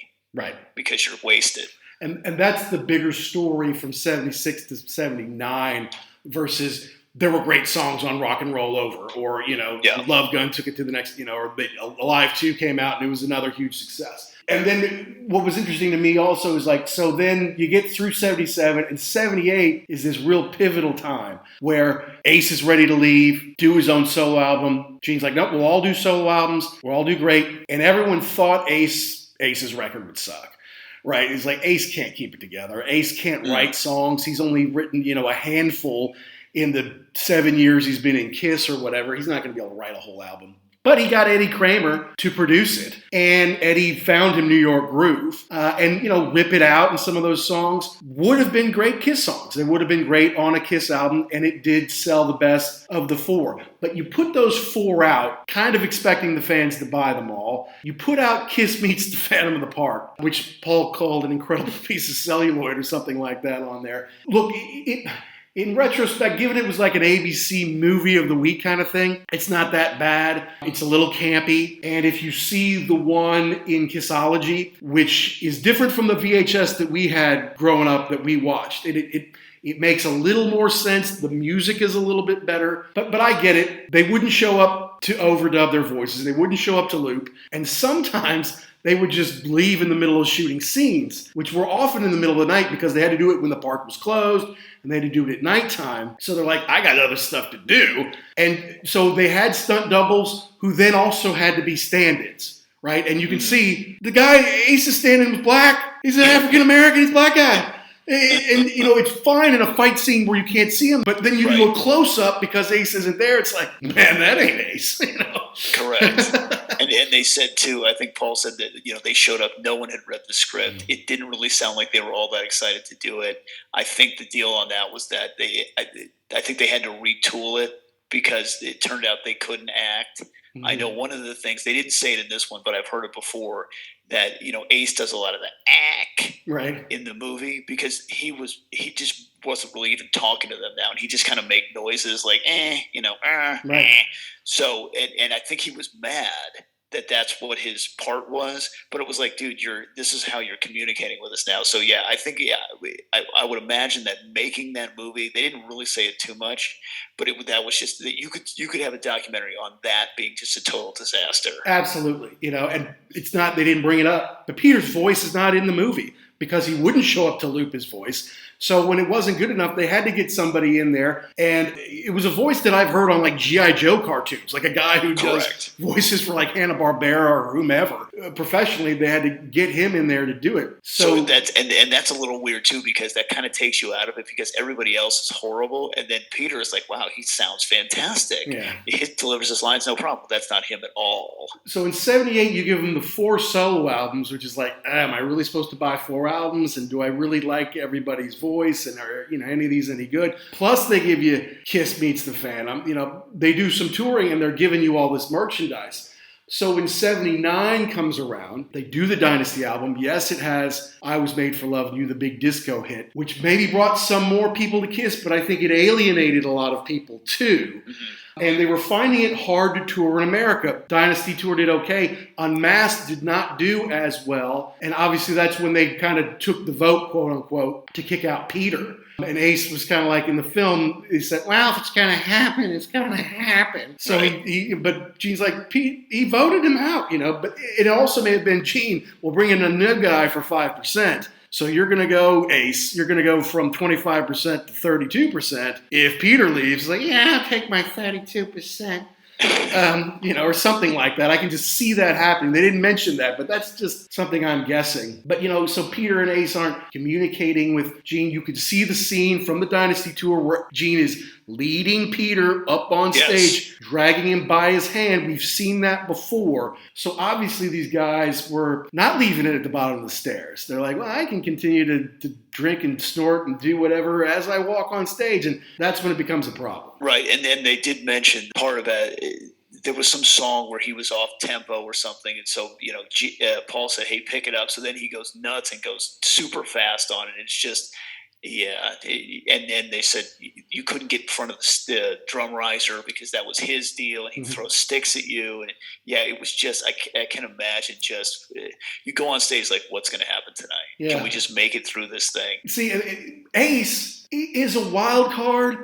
because you're wasted.
And that's the bigger story from 76 to 79 versus there were great songs on Rock and Roll Over, or, Love Gun took it to the next, or Alive 2 came out and it was another huge success. And then what was interesting to me also is like, so then you get through 77 and 78 is this real pivotal time where Ace is ready to leave, do his own solo album. Gene's like, nope, we'll all do solo albums. We'll all do great. And everyone thought Ace's record would suck. Right? It's like Ace can't keep it together. Ace can't write songs. He's only written, a handful in the 7 years he's been in KISS or whatever. He's not going to be able to write a whole album. But he got Eddie Kramer to produce it. And Eddie found him New York Groove. And Rip It Out and some of those songs would have been great KISS songs. They would have been great on a KISS album. And it did sell the best of the four. But you put those four out, kind of expecting the fans to buy them all. You put out Kiss Meets the Phantom of the Park, which Paul called an incredible piece of celluloid or something like that on there. Look, in retrospect, given it was like an ABC movie of the week kind of thing, it's not that bad. It's a little campy. And if you see the one in Kissology, which is different from the VHS that we had growing up that we watched, it makes a little more sense. The music is a little bit better. But I get it. They wouldn't show up to overdub their voices. They wouldn't show up to loop. And sometimes they would just leave in the middle of shooting scenes, which were often in the middle of the night because they had to do it when the park was closed and they had to do it at nighttime. So they're like, I got other stuff to do. And so they had stunt doubles who then also had to be stand-ins, right? And you can see the guy, Ace's stand-in was black. He's an African-American, he's a black guy. And it's fine in a fight scene where you can't see him, but then you do a close-up because Ace isn't there. It's like, man, that ain't Ace.
Correct. And they said, too, I think Paul said that, they showed up, no one had read the script. It didn't really sound like they were all that excited to do it. I think the deal on that was that I think they had to retool it because it turned out they couldn't act. I know one of the things, they didn't say it in this one, but I've heard it before, that, Ace does a lot of the ack
Right.
in the movie because he just wasn't really even talking to them now. And he just kind of make noises like,
Right.
So, and I think he was mad that that's what his part was, but it was like, dude, this is how you're communicating with us now. So yeah, I think, I would imagine that making that movie, they didn't really say it too much, but that was just that you could have a documentary on that being just a total disaster.
Absolutely. And it's not, they didn't bring it up, but Peter's voice is not in the movie because he wouldn't show up to loop his voice. So when it wasn't good enough, they had to get somebody in there. And it was a voice that I've heard on like G.I. Joe cartoons, like a guy who does voices for like Hanna-Barbera or whomever. Professionally, they had to get him in there to do it.
So that's and that's a little weird too, because that kind of takes you out of it because everybody else is horrible. And then Peter is like, wow, he sounds fantastic.
Yeah.
He delivers his lines, no problem. That's not him at all.
So in 78, you give him the 4 solo albums, which is like, am I really supposed to buy 4 albums? And do I really like everybody's voice? And are any of these any good? Plus, they give you Kiss Meets the Fan. They do some touring and they're giving you all this merchandise. So when 79 comes around, they do the Dynasty album. Yes, it has I Was Made for Love You, the big disco hit, which maybe brought some more people to Kiss, but I think it alienated a lot of people too. Mm-hmm. And they were finding it hard to tour in America. Dynasty Tour did okay. Unmasked did not do as well. And obviously that's when they kind of took the vote, quote unquote, to kick out Peter. And Ace was kind of like in the film, he said, well, if it's going to happen, it's going to happen. So but Gene's like, Pete, he voted him out, but it also may have been, Gene, we'll bring in a new guy for 5%. So you're going to go, Ace, you're going to go from 25% to 32%. If Peter leaves, like, yeah, I'll take my 32%. Or something like that. I can just see that happening. They didn't mention that, but that's just something I'm guessing. But, so Peter and Ace aren't communicating with Gene. You could see the scene from the Dynasty Tour where Gene is leading Peter up on stage, dragging him by his hand. We've seen that before. So obviously these guys were not leaving it at the bottom of the stairs. They're like, well, I can continue to drink and snort and do whatever as I walk on stage. And that's when it becomes a problem.
Right. And then they did mention part of that. There was some song where he was off tempo or something. And so, Paul said, hey, pick it up. So then he goes nuts and goes super fast on it. It's just, yeah. And then they said you couldn't get in front of the drum riser because that was his deal. And he'd throw sticks at you. And yeah, it was just, I can imagine just, you go on stage like, what's going to happen tonight? Yeah. Can we just make it through this thing?
See, Ace is a wild card,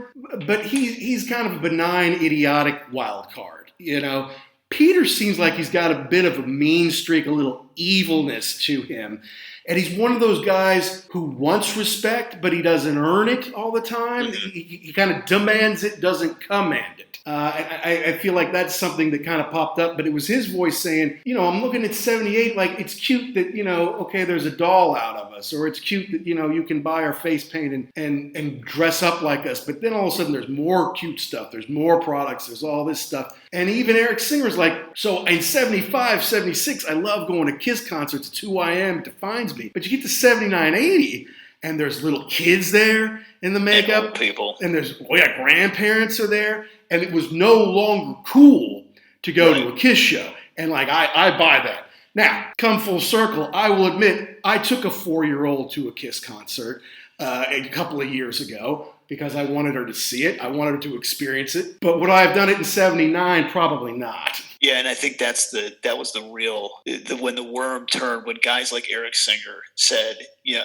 but he's kind of a benign, idiotic wild card. Peter seems like he's got a bit of a mean streak, a little evilness to him. And he's one of those guys who wants respect, but he doesn't earn it all the time. He kind of demands it, doesn't command it. I feel like that's something that kind of popped up, but it was his voice saying, I'm looking at 78, like, it's cute that, okay, there's a doll out of us, or it's cute that, you can buy our face paint and dress up like us. But then all of a sudden there's more cute stuff. There's more products. There's all this stuff. And even Eric Singer's like, so in 75, 76, I love going to Kiss concerts. It's who I am. It defines me. But you get to 79, 80, and there's little kids there in the makeup.
And old people.
And there's, grandparents are there. And it was no longer cool to go to a Kiss show. And like, I buy that. Now, come full circle, I will admit, I took a 4-year-old to a Kiss concert a couple of years ago because I wanted her to see it. I wanted her to experience it. But would I have done it in 79? Probably not.
Yeah, and I think that was the real when the worm turned, when guys like Eric Singer said,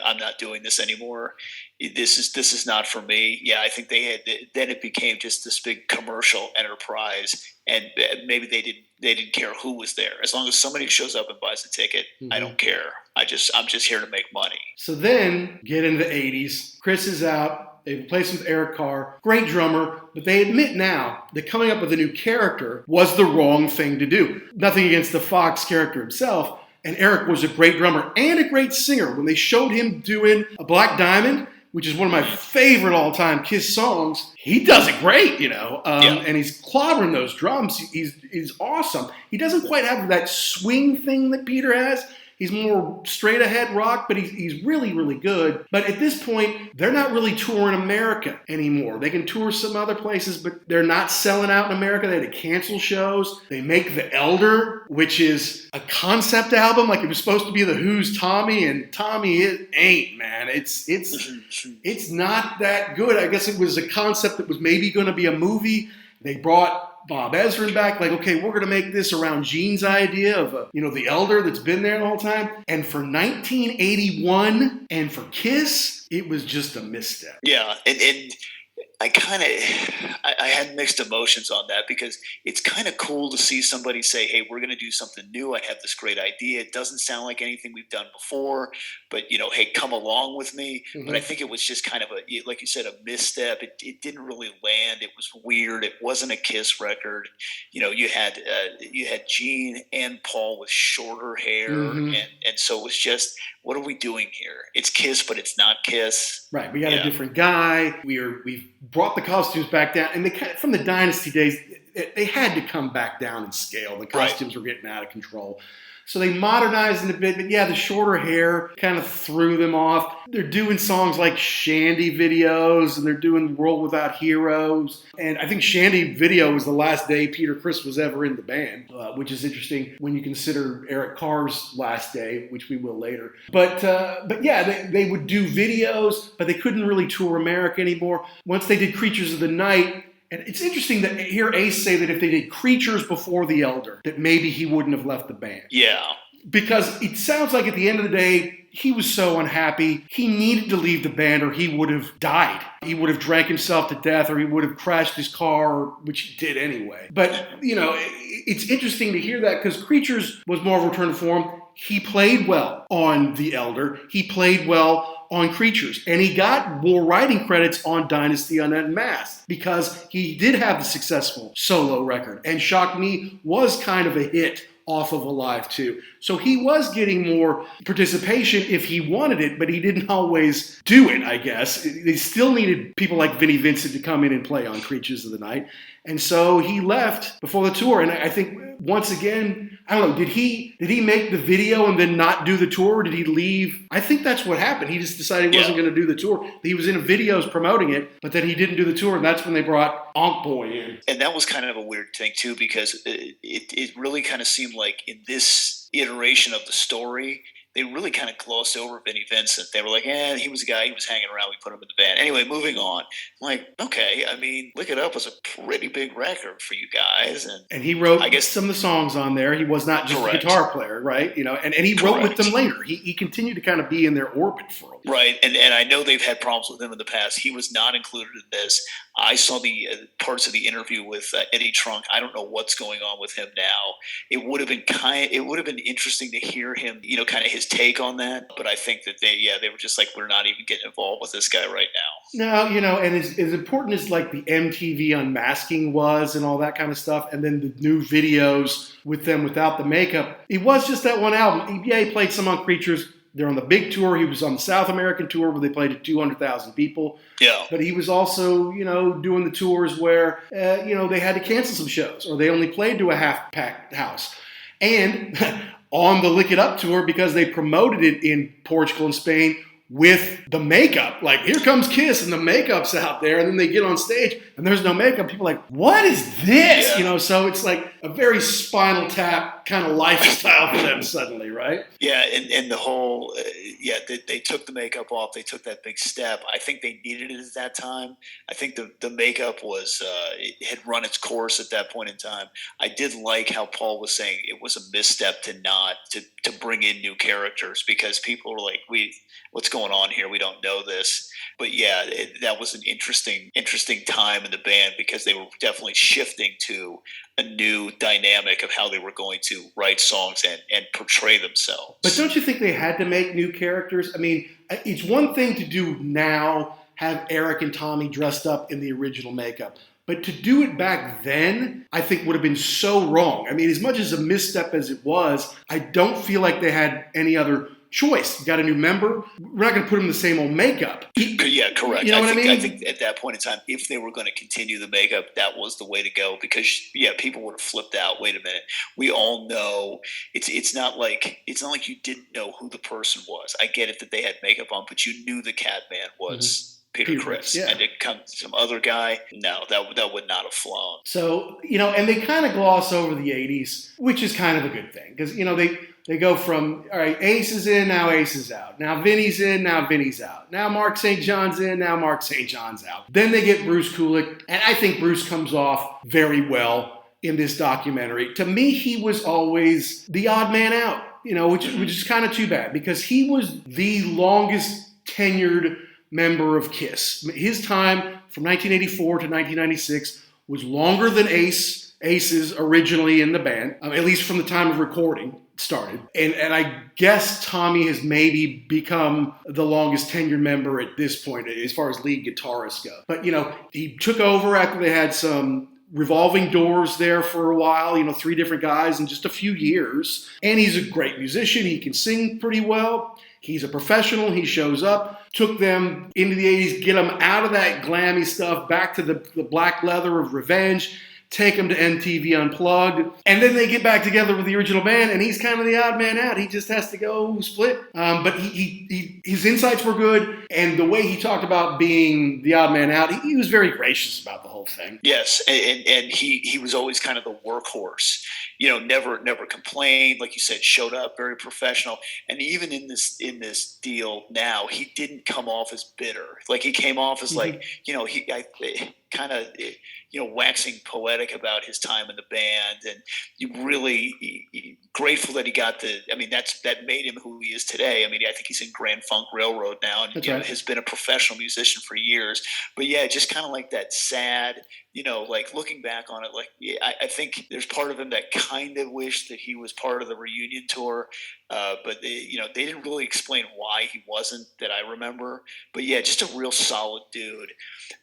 I'm not doing this anymore. This is not for me. Yeah, I think then it became just this big commercial enterprise, and maybe they didn't care who was there. As long as somebody shows up and buys the ticket, I don't care. I'm just here to make money.
So then get into the 80s. Chris is out. They replaced him with Eric Carr. Great drummer, but they admit now that coming up with a new character was the wrong thing to do. Nothing against the Fox character himself. And Eric was a great drummer and a great singer. When they showed him doing a Black Diamond, which is one of my favorite all-time Kiss songs, he does it great, and he's clobbering those drums. He's awesome. He doesn't quite have that swing thing that Peter has. He's more straight ahead rock, but he's really, really good. But at this point, they're not really touring America anymore. They can tour some other places, but they're not selling out in America. They had to cancel shows. They make The Elder, which is a concept album, like it was supposed to be The Who's Tommy, and Tommy, it ain't, man. It's not that good. I guess it was a concept that was maybe going to be a movie. They brought Bob Ezrin back, like, okay, we're going to make this around Gene's idea of, The Elder that's been there the whole time. And for 1981 and for Kiss, it was just a misstep.
Yeah, and I had mixed emotions on that because it's kind of cool to see somebody say, hey, we're going to do something new. I have this great idea. It doesn't sound like anything we've done before, but, hey, come along with me. Mm-hmm. But I think it was just kind of like you said, a misstep. It didn't really land. It was weird. It wasn't a Kiss record. You had Gene and Paul with shorter hair. Mm-hmm. And so it was just, what are we doing here? It's Kiss, but it's not Kiss.
Right. We got a different guy. We've brought the costumes back down. And from the Dynasty days, they had to come back down in scale. The costumes were getting out of control. So they modernized it a bit, but the shorter hair kind of threw them off. They're doing songs like Shandy videos, and they're doing World Without Heroes. And I think Shandy video was the last day Peter Criss was ever in the band, which is interesting when you consider Eric Carr's last day, which we will later. But they would do videos, but they couldn't really tour America anymore. Once they did Creatures of the Night, and it's interesting to hear Ace say that if they did Creatures before The Elder, that maybe he wouldn't have left the band.
Yeah.
Because it sounds like at the end of the day, he was so unhappy. He needed to leave the band or he would have died. He would have drank himself to death or he would have crashed his car, which he did anyway. But, it's interesting to hear that because Creatures was more of a return to form. He played well on The Elder. He played well on Creatures. And he got more writing credits on Dynasty Unmasked because he did have the successful solo record. And Shock Me was kind of a hit off of Alive 2. So he was getting more participation if he wanted it, but he didn't always do it, I guess. They still needed people like Vinnie Vincent to come in and play on Creatures of the Night. And so he left before the tour. And I think, once again, I don't know, did he make the video and then not do the tour? Or did he leave? I think that's what happened. He just decided he wasn't going to do the tour. He was in videos promoting it, but then he didn't do the tour, and that's when they brought Onk Boy in.
And that was kind of a weird thing, too, because it really kind of seemed like in this iteration of the story, they really kind of glossed over Vinnie Vincent. They were like, he was a guy, he was hanging around, we put him in the band. Anyway, moving on. I'm like, okay, Look It Up was a pretty big record for you guys.
And he wrote some of the songs on there. He was not just a guitar player, right? And he wrote with them later. He continued to kind of be in their orbit for a while.
Right, and I know they've had problems with him in the past. He was not included in this. I saw the parts of the interview with Eddie Trunk. I don't know what's going on with him now. It would have been interesting to hear him, kind of his take on that. But I think that they were just like, we're not even getting involved with this guy right now.
No, and as important as like the MTV unmasking was and all that kind of stuff, and then the new videos with them without the makeup, it was just that one album. He played some on Creatures. They're on the big tour. He was on the South American tour where they played to 200,000 people.
Yeah.
But he was also, doing the tours where, they had to cancel some shows or they only played to a half-packed house. And on the Lick It Up tour, because they promoted it in Portugal and Spain with the makeup. Like, here comes Kiss and the makeup's out there. And then they get on stage and there's no makeup. People are like, what is this?
Yeah.
So it's like a very Spinal Tap kind of lifestyle for them suddenly, right?
Yeah, and the whole, they took the makeup off. They took that big step. I think they needed it at that time. I think the makeup was, it had run its course at that point in time. I did like how Paul was saying it was a misstep to bring in new characters because people were like, what's going on here? We don't know this. But that was an interesting time in the band because they were definitely shifting to a new dynamic of how they were going to write songs and portray themselves.
But don't you think they had to make new characters? I mean, it's one thing to do now, have Eric and Tommy dressed up in the original makeup. But to do it back then, I think would have been so wrong. I mean, as much as a misstep as it was, I don't feel like they had any other choice. You got a new member. We're not going to put him in the same old makeup.
Yeah, correct.
You know what I mean?
I think at that point in time, if they were going to continue the makeup, that was the way to go because, people would have flipped out. Wait a minute. We all know it's not like you didn't know who the person was. I get it that they had makeup on, but you knew the cat man was Peter Criss.
Yeah.
And it comes some other guy. No, that would not have flown.
So, and they kind of gloss over the 80s, which is kind of a good thing because, they go from, all right, Ace is in, now Ace is out. Now Vinny's in, now Vinny's out. Now Mark St. John's in, now Mark St. John's out. Then they get Bruce Kulick, and I think Bruce comes off very well in this documentary. To me, he was always the odd man out, which is kind of too bad because he was the longest tenured member of KISS. His time from 1984 to 1996 was longer than Ace's originally in the band, at least from the time of recording started. And I guess Tommy has maybe become the longest tenured member at this point as far as lead guitarists go. But, he took over after they had some revolving doors there for a while, 3 different guys in just a few years. And he's a great musician. He can sing pretty well. He's a professional. He shows up, took them into the 80s, get them out of that glammy stuff, back to the black leather of Revenge, take them to MTV Unplugged, and then they get back together with the original band, and he's kind of the odd man out. He just has to go split. But his insights were good, and the way he talked about being the odd man out, he was very gracious about the whole thing.
Yes, and he was always kind of the workhorse. Never complained, like you said, showed up, very professional. And even in this deal now, he didn't come off as bitter. Like he came off as like, waxing poetic about his time in the band, and you really grateful that he got that made him who he is today. I think he's in Grand Funk Railroad now, and has been a professional musician for years. But just kind of like that sad, like looking back on it, I think there's part of him that kind of wished that he was part of the reunion tour. But they didn't really explain why he wasn't, that I remember. But just a real solid dude.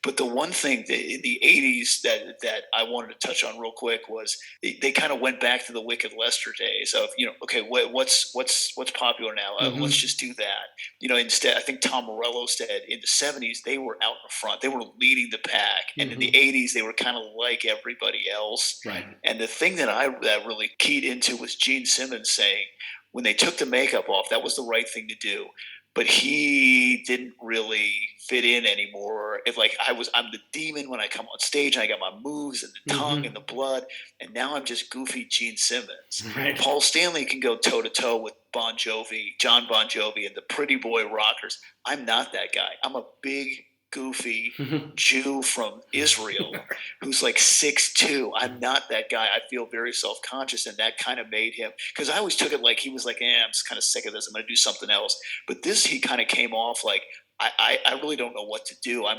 But the one thing in the 80s that I wanted to touch on real quick was they kind of went back to the Wicked Lester days of, okay, what's popular now? Let's just do that. Instead, I think Tom Morello said in the 70s, they were out in front. They were leading the pack. And in the 80s, they were kind of like everybody else.
Right.
And the thing that really keyed into was Gene Simmons saying, when they took the makeup off, that was the right thing to do. But he didn't really fit in anymore. I'm the demon when I come on stage, and I got my moves and the tongue and the blood, and now I'm just goofy Gene Simmons.
Right.
Paul Stanley can go toe to toe with John Bon Jovi and the Pretty Boy Rockers. I'm not that guy. I'm a big, goofy Jew from Israel who's like 6'2". I'm not that guy. I feel very self-conscious, and that kind of made him, because I always took it like he was like, I'm just kind of sick of this. I'm going to do something else. But he kind of came off like, I really don't know what to do. I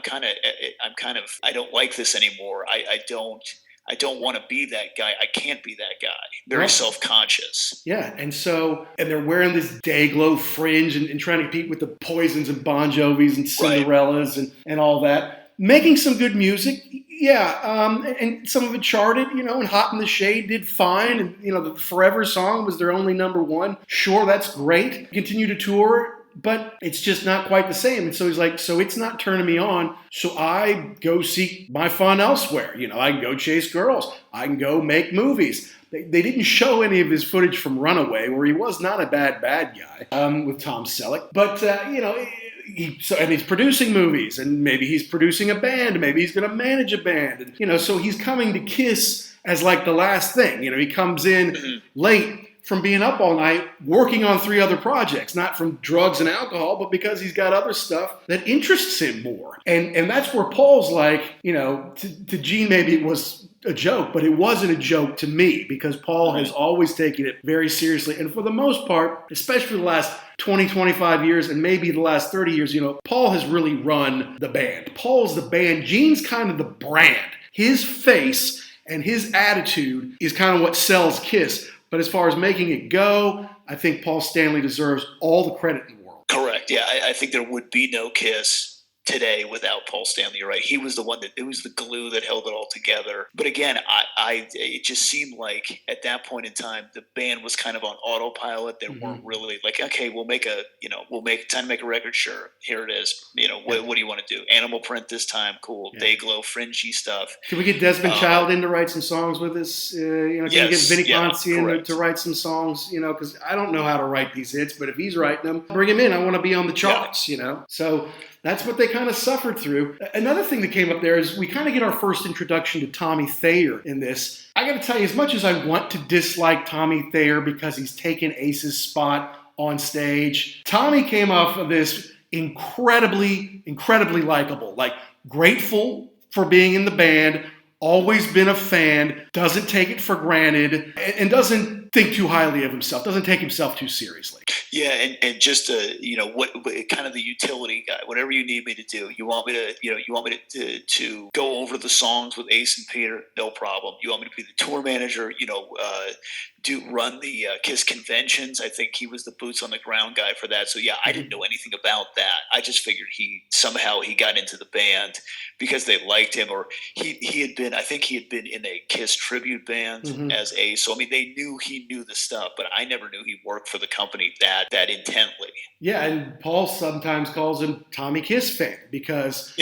don't like this anymore. I don't want to be that guy. I can't be that guy. Very self-conscious.
Yeah, and they're wearing this Dayglow fringe and trying to compete with the Poisons and Bon Jovis and Cinderellas and all that. Making some good music, and some of it charted, and Hot in the Shade did fine, and, the Forever song was their only number 1. Sure, that's great. Continue to tour, but it's just not quite the same. And so he's like, so it's not turning me on, so I go seek my fun elsewhere. I can go chase girls. I can go make movies. They didn't show any of his footage from Runaway, where he was not a bad guy, with Tom Selleck. But, and he's producing movies, and maybe he's producing a band, maybe he's going to manage a band. And, so he's coming to KISS as like the last thing. He comes in late from being up all night, working on 3 other projects, not from drugs and alcohol, but because he's got other stuff that interests him more. And that's where Paul's like, to Gene, maybe it was a joke, but it wasn't a joke to me, because Paul has always taken it very seriously. And for the most part, especially the last 20, 25 years, and maybe the last 30 years, Paul has really run the band. Paul's the band. Gene's kind of the brand. His face and his attitude is kind of what sells KISS. But as far as making it go, I think Paul Stanley deserves all the credit in the world.
Correct. Yeah, I think there would be no KISS today without Paul Stanley. You're right. He was the one it was the glue that held it all together. But again, it just seemed like at that point in time, the band was kind of on autopilot. They weren't really like, okay, we'll make time to make a record. Sure. Here it is. What do you want to do? Animal Print this time. Cool. Yeah. Dayglow, fringy stuff.
Can we get Desmond Child in to write some songs with us? Can we get Vinnie Ponce in to write some songs? Because I don't know how to write these hits, but if he's writing them, bring him in. I want to be on the charts, So that's what they kind of suffered through. Another thing that came up there is we kind of get our first introduction to Tommy Thayer in this. I got to tell you, as much as I want to dislike Tommy Thayer because he's taken Ace's spot on stage, Tommy came off of this incredibly, incredibly likable, like grateful for being in the band, always been a fan, doesn't take it for granted, and doesn't think too highly of himself, doesn't take himself too seriously.
Yeah, and just what kind of the utility guy. Whatever you need me to do, you want me to go over the songs with Ace and Peter, no problem. You want me to be the tour manager, run the KISS conventions. I think he was the boots on the ground guy for that. So yeah, I didn't know anything about that. I just figured he got into the band because they liked him, or he had been in a KISS tribute band as Ace. So I mean, they knew he knew the stuff, but I never knew he worked for the company that intently.
Yeah, and Paul sometimes calls him Tommy Kiss fan because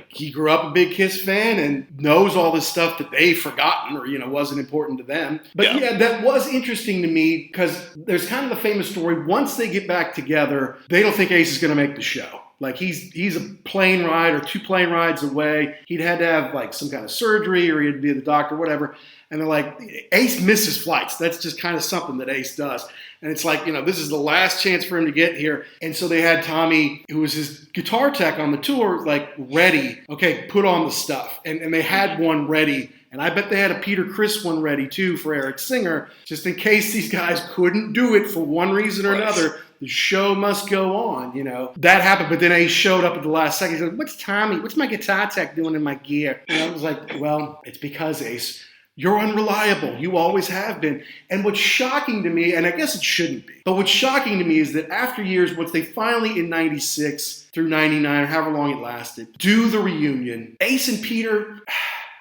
he grew up a big Kiss fan and knows all this stuff that they've forgotten or wasn't important to them. But yeah, that was interesting to me because there's kind of the famous story. Once they get back together, they don't think Ace is going to make the show. Like he's a plane ride or 2 plane rides away. He'd had to have like some kind of surgery or he'd be at the doctor, whatever. And they're like, Ace misses flights. That's just kind of something that Ace does. And it's like, this is the last chance for him to get here. And so they had Tommy, who was his guitar tech on the tour, like ready. Okay, put on the stuff. And they had one ready. And I bet they had a Peter Criss one ready too for Eric Singer, just in case these guys couldn't do it for one reason or another. The show must go on, That happened, but then Ace showed up at the last second. He said, what's my guitar tech doing in my gear? And I was like, well, it's because Ace, you're unreliable. You always have been. And what's shocking to me, and I guess it shouldn't be, but what's shocking to me is that after years, once they finally in 96 through 99, or however long it lasted, do the reunion, Ace and Peter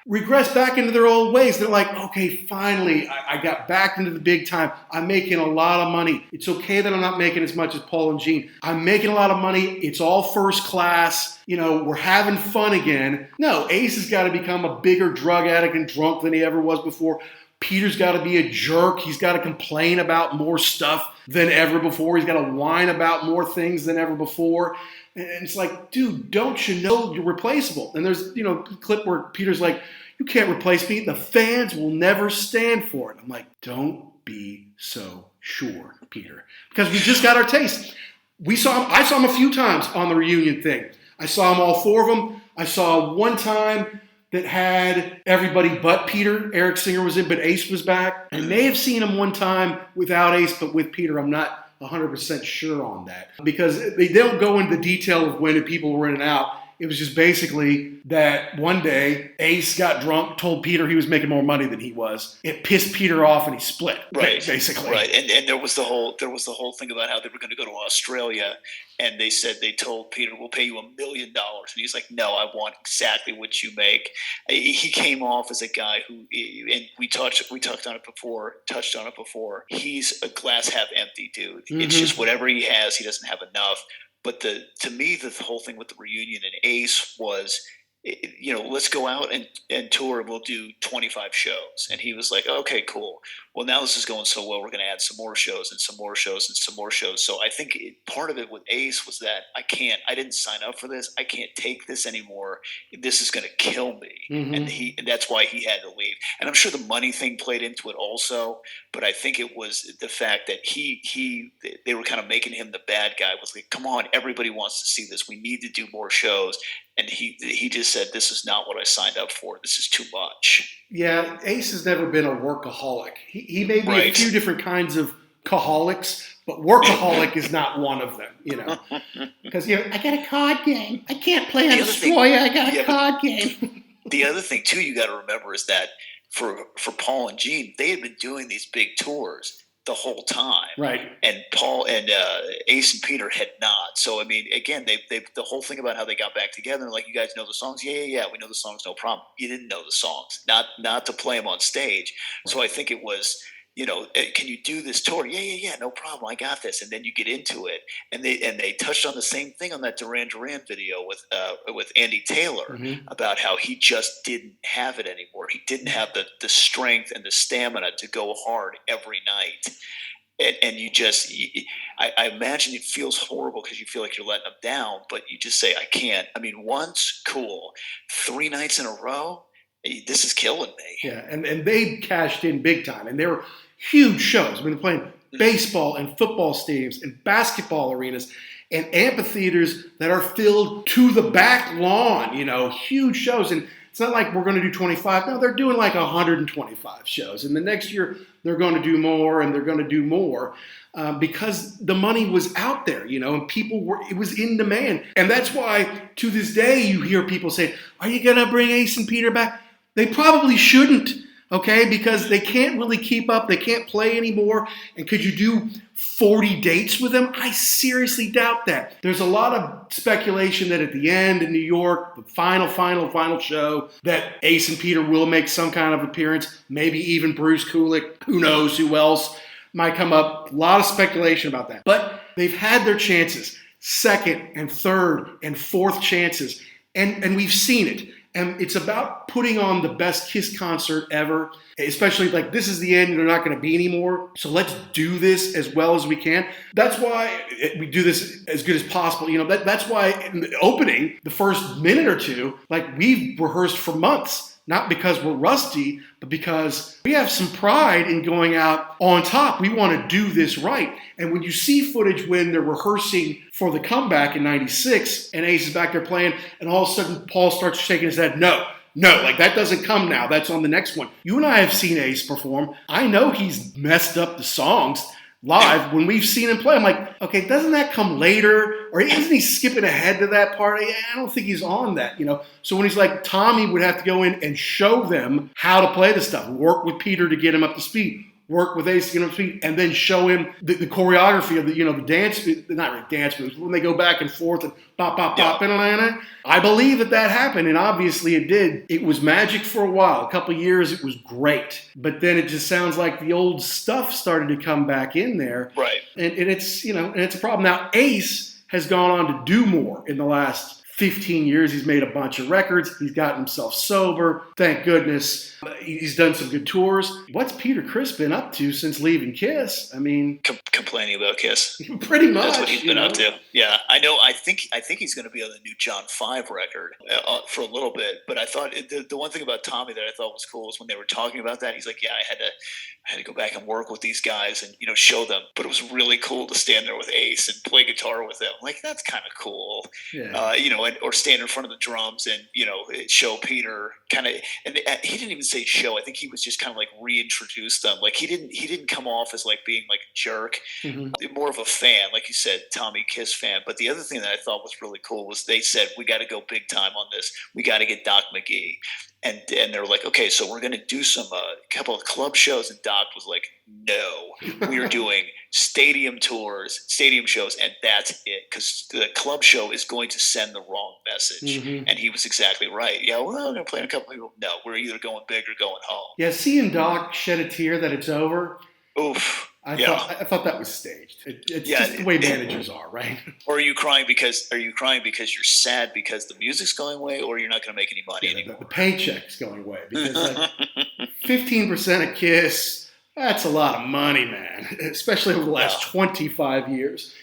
regress back into their old ways. They're like, okay, finally, I got back into the big time. I'm making a lot of money. It's okay that I'm not making as much as Paul and Gene. I'm making a lot of money. It's all first class. We're having fun again. No, Ace has got to become a bigger drug addict and drunk than he ever was before. Peter's got to be a jerk. He's got to complain about more stuff than ever before. He's got to whine about more things than ever before. And it's like, dude, don't you know you're replaceable? And there's, a clip where Peter's like, you can't replace me. The fans will never stand for it. I'm like, don't be so sure, Peter. Because we just got our taste. I saw him a few times on the reunion thing. I saw him all 4 of them. I saw one time that had everybody but Peter. Eric Singer was in, but Ace was back. I may have seen him one time without Ace, but with Peter. I'm not 100% sure on that. Because they don't go into the detail of when people were in and out. It was just basically that one day Ace got drunk, told Peter he was making more money than he was. It pissed Peter off and he split.
Right.
Basically.
Right. And there was the whole thing about how they were going to go to Australia and they told Peter, we'll pay you $1 million. And he's like, no, I want exactly what you make. He came off as a guy who, and we touched on it before. He's a glass half empty dude. It's just whatever he has, he doesn't have enough. But to me, the whole thing with the reunion and Ace was, let's go out and tour and we'll do 25 shows. And he was like, okay, cool. Well, now this is going so well, we're going to add some more shows and some more shows and some more shows. So I think part of it with Ace was that I didn't sign up for this. I can't take this anymore. This is going to kill me. And that's why he had to leave. And I'm sure the money thing played into it also, but I think it was the fact that they were kind of making him the bad guy. Was like, come on, everybody wants to see this. We need to do more shows. And he just said, this is not what I signed up for. This is too much.
Yeah, Ace has never been a workaholic. He may be a few different kinds of kaholics, but workaholic is not one of them, Because, I got a card game. I can't play on Destroyer. I got a card game.
The other thing, too, you got to remember is that for Paul and Gene, they had been doing these big tours the whole time.
Right.
And Paul and Ace and Peter had not. So, I mean, again, they the whole thing about how they got back together, like, you guys know the songs? Yeah, we know the songs, no problem. You didn't know the songs, not to play them on stage. Right. So I think it was, can you do this tour? Yeah, no problem. I got this. And then you get into it. And they touched on the same thing on that Duran Duran video with Andy Taylor, about how he just didn't have it anymore. He didn't have the strength and the stamina to go hard every night. And I imagine it feels horrible because you feel like you're letting them down, but you just say, I can't. I mean, once, cool. 3 nights in a row, this is killing me.
Yeah, and they cashed in big time, and they were huge shows. I mean, they're playing baseball and football stadiums and basketball arenas and amphitheaters that are filled to the back lawn, huge shows. And it's not like we're going to do 25. No, they're doing like 125 shows. And the next year, they're going to do more, and they're going to do more because the money was out there, and it was in demand. And that's why, to this day, you hear people say, are you going to bring Ace and Peter back? They probably shouldn't, okay, because they can't really keep up. They can't play anymore. And could you do 40 dates with them? I seriously doubt that. There's a lot of speculation that at the end in New York, the final show, that Ace and Peter will make some kind of appearance, maybe even Bruce Kulick. Who knows who else might come up. A lot of speculation about that. But they've had their chances, second and third and fourth chances, and we've seen it. And it's about putting on the best Kiss concert ever, especially like this is the end, they're not going to be anymore. So let's do this as well as we can. That's why we do this as good as possible. That's why in the opening, the first minute or two, like we've rehearsed for months. Not because we're rusty, but because we have some pride in going out on top. We want to do this right. And when you see footage when they're rehearsing for the comeback in 96 and Ace is back there playing, and all of a sudden Paul starts shaking his head, no, like that doesn't come now. That's on the next one. You and I have seen Ace perform. I know he's messed up the songs live. When we've seen him play, I'm like, okay, doesn't that come later? Or isn't he skipping ahead to that part? I don't think he's on that, So when he's like, Tommy would have to go in and show them how to play the stuff, work with Peter to get him up to speed, work with Ace to get him up to speed, and then show him the choreography of the dance, not really dance moves, when they go back and forth and pop, pop, pop, I believe that happened, and obviously it did. It was magic for a while. A couple of years, it was great. But then it just sounds like the old stuff started to come back in there.
Right.
And it's, and it's a problem. Now, Ace has gone on to do more in the last 15 years. He's made a bunch of records. He's gotten himself sober. Thank goodness. He's done some good tours. What's Peter Criss been up to since leaving Kiss? I mean,
complaining about Kiss.
Pretty much.
That's what he's been up to. Yeah, I know. I think he's going to be on the new John 5 record for a little bit. But I thought the one thing about Tommy that I thought was cool was when they were talking about that. He's like, yeah, I had to go back and work with these guys and show them. But it was really cool to stand there with Ace and play guitar with them. Like, that's kind of cool. Yeah. Or stand in front of the drums and show Peter kind of. And he didn't even say show. I think he was just kind of like reintroduce them. Like he didn't come off as like being like a jerk. Mm-hmm. More of a fan, like you said, Tommy Kiss fan. But the other thing that I thought was really cool was they said, we got to go big time on this. We got to get Doc McGee. And they're like, okay, so we're going to do some couple of club shows. And Doc was like, no, we're doing stadium tours, stadium shows, and that's it. Because the club show is going to send the wrong message. Mm-hmm. And he was exactly right. Yeah, well, I'm going to play in a couple of people. No, we're either going big or going home.
Yeah, seeing Doc shed a tear that it's over.
Oof.
I thought that was staged. It's just the way managers are, right?
Or are you crying because you're sad because the music's going away, or you're not going to make any money anymore?
The paycheck's going away because 15% of Kiss, that's a lot of money, man. Especially over the last 25 years.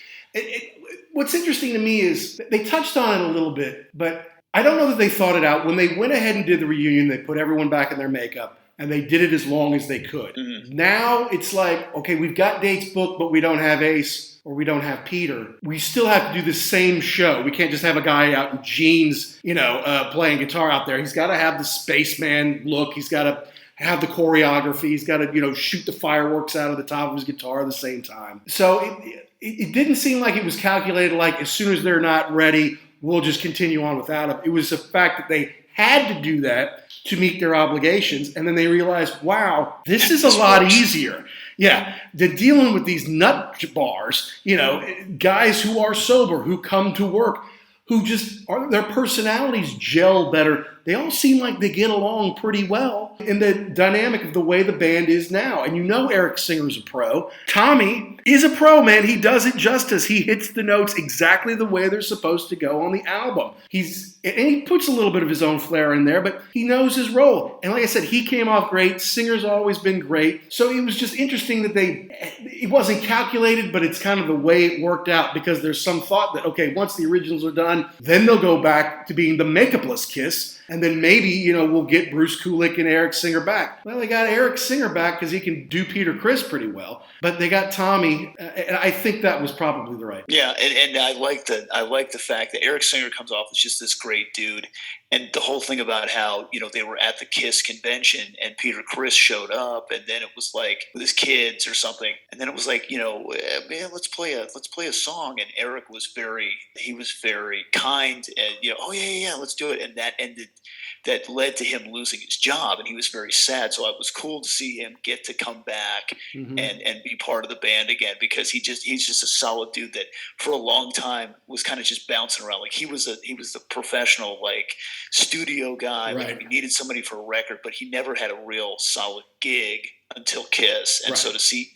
What's interesting to me is they touched on it a little bit, but I don't know that they thought it out. When they went ahead and did the reunion, they put everyone back in their makeup. And they did it as long as they could. Mm-hmm. Now it's like, okay, we've got dates booked, but we don't have Ace or we don't have Peter. We still have to do the same show. We can't just have a guy out in jeans, playing guitar out there. He's got to have the spaceman look. He's got to have the choreography. He's got to, shoot the fireworks out of the top of his guitar at the same time. So it didn't seem like it was calculated like as soon as they're not ready, we'll just continue on without him. It was the fact that they had to do that to meet their obligations. And then they realized, wow, this is a lot easier. Yeah, they're dealing with these nut bars, guys who are sober, who come to work, who just are, their personalities gel better. They all seem like they get along pretty well in the dynamic of the way the band is now. And Eric Singer's a pro. Tommy is a pro, man. He does it justice. He hits the notes exactly the way they're supposed to go on the album. And he puts a little bit of his own flair in there, but he knows his role. And like I said, he came off great. Singer's always been great. So it was just interesting that it wasn't calculated, but it's kind of the way it worked out, because there's some thought that, okay, once the originals are done, then they'll go back to being the makeupless Kiss. And then maybe, we'll get Bruce Kulick and Eric Singer back. Well, they got Eric Singer back because he can do Peter Criss pretty well. But they got Tommy, and I think that was probably the right.
Yeah, and I like the fact that Eric Singer comes off as just this great dude. And the whole thing about how, they were at the KISS convention and Peter Criss showed up, and then it was like with his kids or something. And then it was like, man, let's play a song. And Eric was very kind and, oh yeah, let's do it. And that led to him losing his job, and he was very sad. So it was cool to see him get to come back and be part of the band again, because he's just a solid dude that for a long time was kind of just bouncing around. Like he was the professional, like, studio guy.
Right.
Like, he needed somebody for a record, but he never had a real solid gig until KISS. And so to see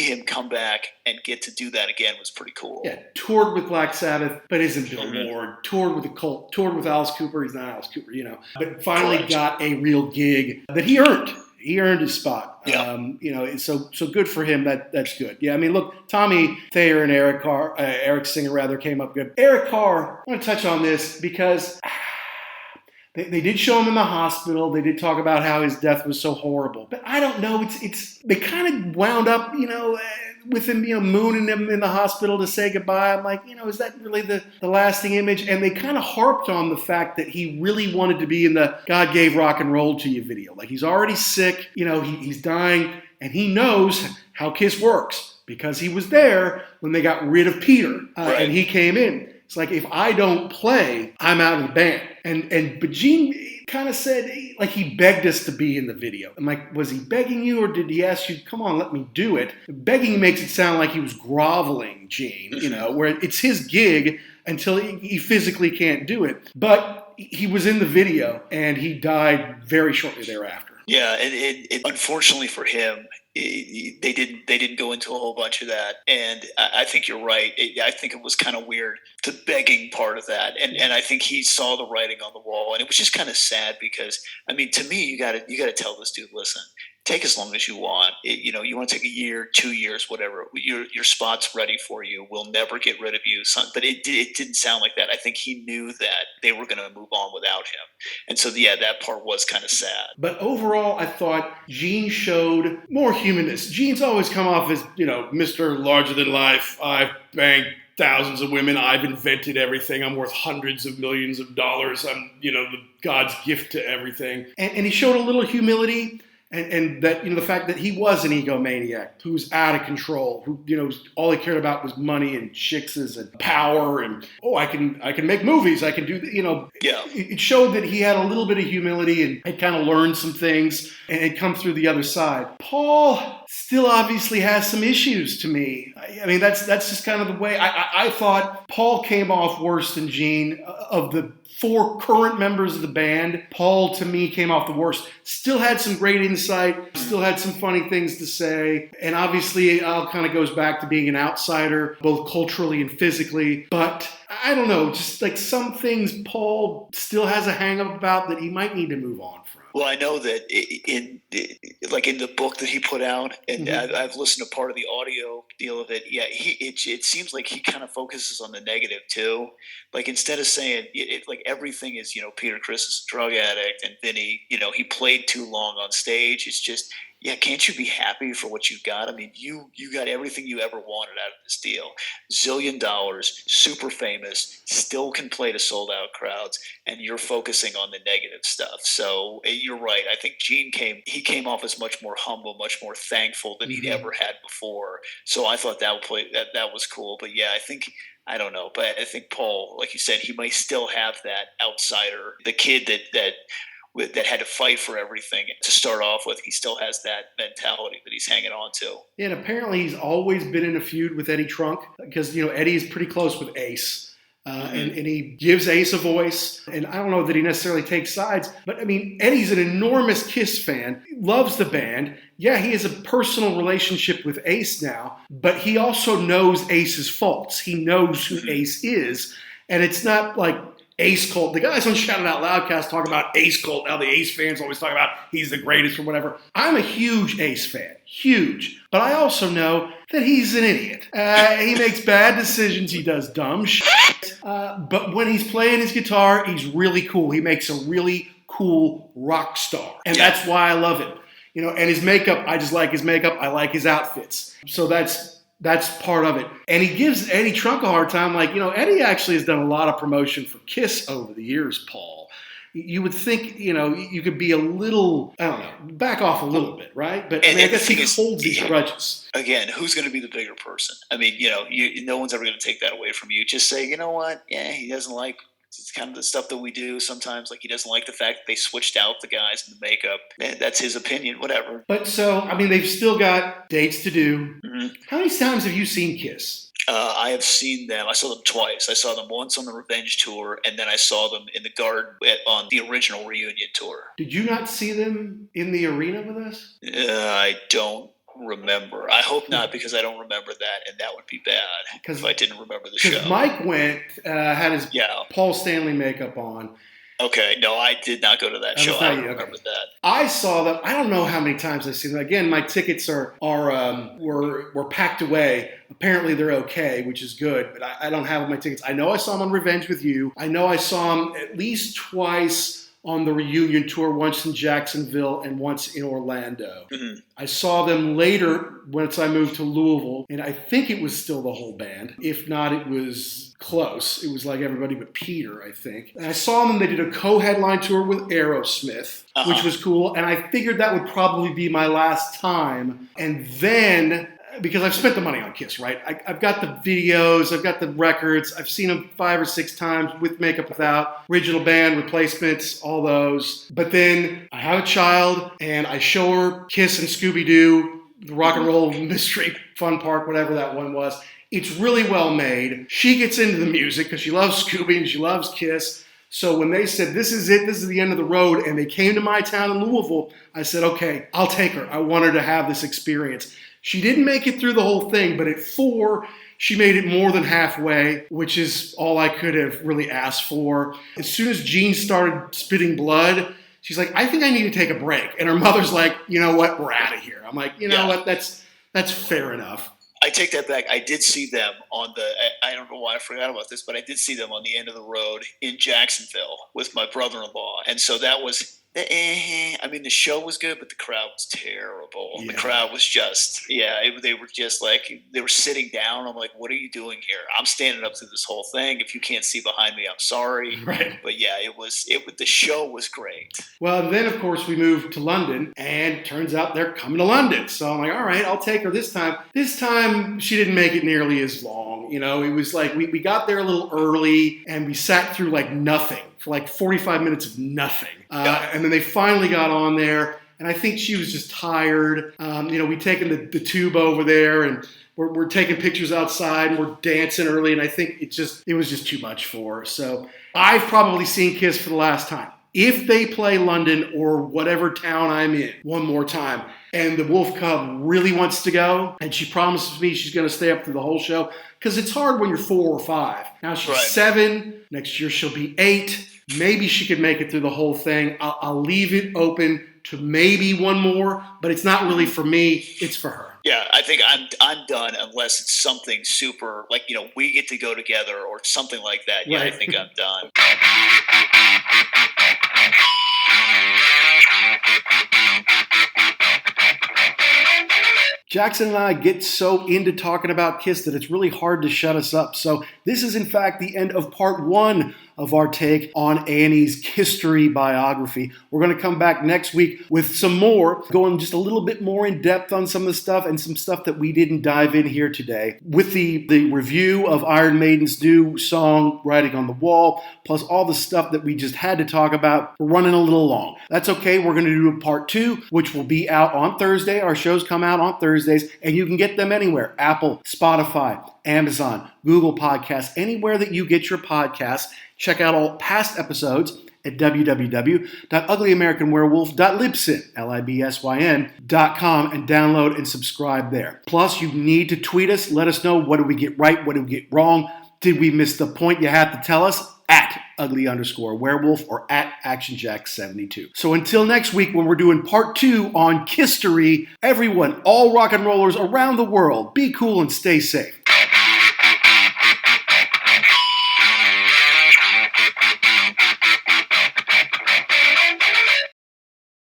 him come back and get to do that again was pretty cool.
Yeah, toured with Black Sabbath, but isn't Bill Ward. Toured with the Cult. Toured with Alice Cooper. He's not Alice Cooper, But finally got a real gig that he earned. He earned his spot.
Yeah.
So good for him. That's good. Yeah, I mean, look, Tommy Thayer and Eric Singer came up good. Eric Carr, I want to touch on this because they did show him in the hospital. They did talk about how his death was so horrible. But I don't know. They kind of wound up, with him, mooning him in the hospital to say goodbye. I'm like, is that really the lasting image? And they kind of harped on the fact that he really wanted to be in the God Gave Rock and Roll to You video. Like, he's already sick, he's dying, and he knows how KISS works because he was there when they got rid of Peter and he came in. It's like, if I don't play, I'm out of the band. But Gene kind of said, like, he begged us to be in the video. I'm like, was he begging you, or did he ask you, come on, let me do it? Begging makes it sound like he was groveling, Gene, where it's his gig until he physically can't do it. But he was in the video, and he died very shortly thereafter.
Yeah, and unfortunately for him, they didn't go into a whole bunch of that, and I think you're right. I think it was kind of weird, the begging part of that, and I think he saw the writing on the wall, and it was just kind of sad because, I mean, to me, you got to tell this dude, listen, take as long as you want. You want to take a year, 2 years, whatever. Your spot's ready for you. We'll never get rid of you. But it didn't sound like that. I think he knew that they were going to move on without him. And so, yeah, that part was kind of sad.
But overall, I thought Gene showed more humanness. Gene's always come off as, Mr. Larger Than Life. I've banged thousands of women. I've invented everything. I'm worth hundreds of millions of dollars. I'm, God's gift to everything. And he showed a little humility. And that, the fact that he was an egomaniac who was out of control, who, all he cared about was money and chicks and power and, I can make movies. I can do,
Yeah.
It showed that he had a little bit of humility and had kind of learned some things and had come through the other side. Paul still obviously has some issues to me. I mean, that's just kind of the way I thought Paul came off worse than Gene. Of the 4 current members of the band, Paul, to me, came off the worst. Still had some great insight, still had some funny things to say, and obviously it all kind of goes back to being an outsider, both culturally and physically. But I don't know, just like some things Paul still has a hang-up about that he might need to move on from.
Well, I know that in the book that he put out, and I've listened to part of the audio deal of it. Yeah, it seems like he kind of focuses on the negative too. Like, instead of saying like everything is, Peter Criss is a drug addict and Vinny, he played too long on stage. It's just, yeah, can't you be happy for what you got? I mean, you got everything you ever wanted out of this deal. $1 zillion, super famous, still can play to sold out crowds, and you're focusing on the negative stuff. So you're right. I think Gene came off as much more humble, much more thankful than he'd ever had before. So I thought that was cool. But yeah, I don't know. But I think Paul, like you said, he might still have that outsider, the kid that that had to fight for everything to start off with. He still has that mentality that he's hanging on to.
And apparently he's always been in a feud with Eddie Trunk because, Eddie is pretty close with Ace. And he gives Ace a voice. And I don't know that he necessarily takes sides. But, Eddie's an enormous Kiss fan, loves the band. Yeah, he has a personal relationship with Ace now. But he also knows Ace's faults. He knows who Ace is. And it's not like Ace Cult. The guys on Shout It Out Loudcast talk about Ace Cult. Now the Ace fans always talk about he's the greatest or whatever. I'm a huge Ace fan. Huge. But I also know that he's an idiot. He makes bad decisions. He does dumb shit. But when he's playing his guitar, he's really cool. He makes a really cool rock star. And that's why I love him. And his makeup, I just like his makeup. I like his outfits. So that's part of it. And he gives Eddie Trunk a hard time. Eddie actually has done a lot of promotion for Kiss over the years, Paul. You would think, you could be a little, I don't know, back off a little bit, right? But I guess he holds these grudges.
Again, who's going to be the bigger person? No one's ever going to take that away from you. Just say, you know what? Yeah, he doesn't like it's kind of the stuff that we do sometimes. Like he doesn't like the fact that they switched out the guys in the makeup. That's his opinion, whatever.
But so, they've still got dates to do. Mm-hmm. How many times have you seen Kiss?
I have seen them. I saw them twice. I saw them once on the Revenge tour, and then I saw them in the Garden on the original Reunion tour.
Did you not see them in the arena with us?
I don't remember. I hope not, because I don't remember that, and that would be bad if I didn't remember the show.
Because Mike went, had his Paul Stanley makeup on.
Okay, no, I did not go to that show. I don't remember that.
I saw them. I don't know how many times I've seen them. Again, my tickets were packed away. Apparently they're okay, which is good, but I don't have my tickets. I know I saw them on Revenge with You. I know I saw them at least twice on the Reunion tour, once in Jacksonville and once in Orlando. Mm-hmm. I saw them later once I moved to Louisville, and I think it was still the whole band. If not, it was close. It was like everybody but Peter, I think. And I saw them. They did a co-headline tour with Aerosmith, which was cool, and I figured that would probably be my last time. And then, because I've spent the money on Kiss, right? I've got the videos, I've got the records, I've seen them 5 or 6 times with makeup, without, original band, replacements, all those. But then I have a child, and I show her Kiss and Scooby-Doo, the Rock and Roll Mystery Fun Park, whatever that one was. It's really well made. She gets into the music because she loves Scooby and she loves Kiss. So when they said, this is it, this is the end of the road, and they came to my town in Louisville, I said, okay, I'll take her. I want her to have this experience. She didn't make it through the whole thing, but at 4, she made it more than halfway, which is all I could have really asked for. As soon as Jean started spitting blood, she's like, I think I need to take a break. And her mother's like, you know what, we're out of here. I'm like, you know what, that's fair enough.
I take that back. I did see them on I don't know why I forgot about this, but I did see them on the end of the road in Jacksonville with my brother-in-law. And so that was, the show was good, but the crowd was terrible. Yeah. The crowd was just, they were just like, they were sitting down. I'm like, what are you doing here? I'm standing up through this whole thing. If you can't see behind me, I'm sorry.
Right.
But yeah, the show was great.
Well, then of course we moved to London, and it turns out they're coming to London. So I'm like, all right, I'll take her this time. This time she didn't make it nearly as long. It was like, we got there a little early, and we sat through like nothing. For like 45 minutes of nothing. And then they finally got on there, and I think she was just tired. We'd taken the tube over there, and we're taking pictures outside, and we're dancing early, and I think it was just too much for her. So I've probably seen Kiss for the last time. If they play London or whatever town I'm in one more time, and the Wolf Cub really wants to go, and she promises me she's going to stay up through the whole show, because it's hard when you're 4 or 5. Now she's 7. Next year she'll be 8. Maybe she could make it through the whole thing. I'll leave it open to maybe one more, but it's not really for me. It's for her.
Yeah, I think I'm done unless it's something super, like, we get to go together or something like that. Yeah, right. I think I'm done.
Jackson and I get so into talking about Kiss that it's really hard to shut us up. So this is in fact the end of part 1 of our take on Annie's KISStory biography. We're going to come back next week with some more, going just a little bit more in depth on some of the stuff and some stuff that we didn't dive in here today. With the review of Iron Maiden's new song, Writing on the Wall, plus all the stuff that we just had to talk about. We're running a little long. That's okay. We're going to do a part 2, which will be out on Thursday. Our shows come out on Thursdays, and you can get them anywhere. Apple, Spotify, Amazon, Google Podcasts, anywhere that you get your podcasts. Check out all past episodes at www.uglyamericanwerewolf.libsyn.com and download and subscribe there. Plus, you need to tweet us. Let us know, what did we get right? What did we get wrong? Did we miss the point? You have to tell us at ugly_werewolf or at actionjack72. So until next week when we're doing part 2 on KISStory, everyone, all rock and rollers around the world, be cool and stay safe.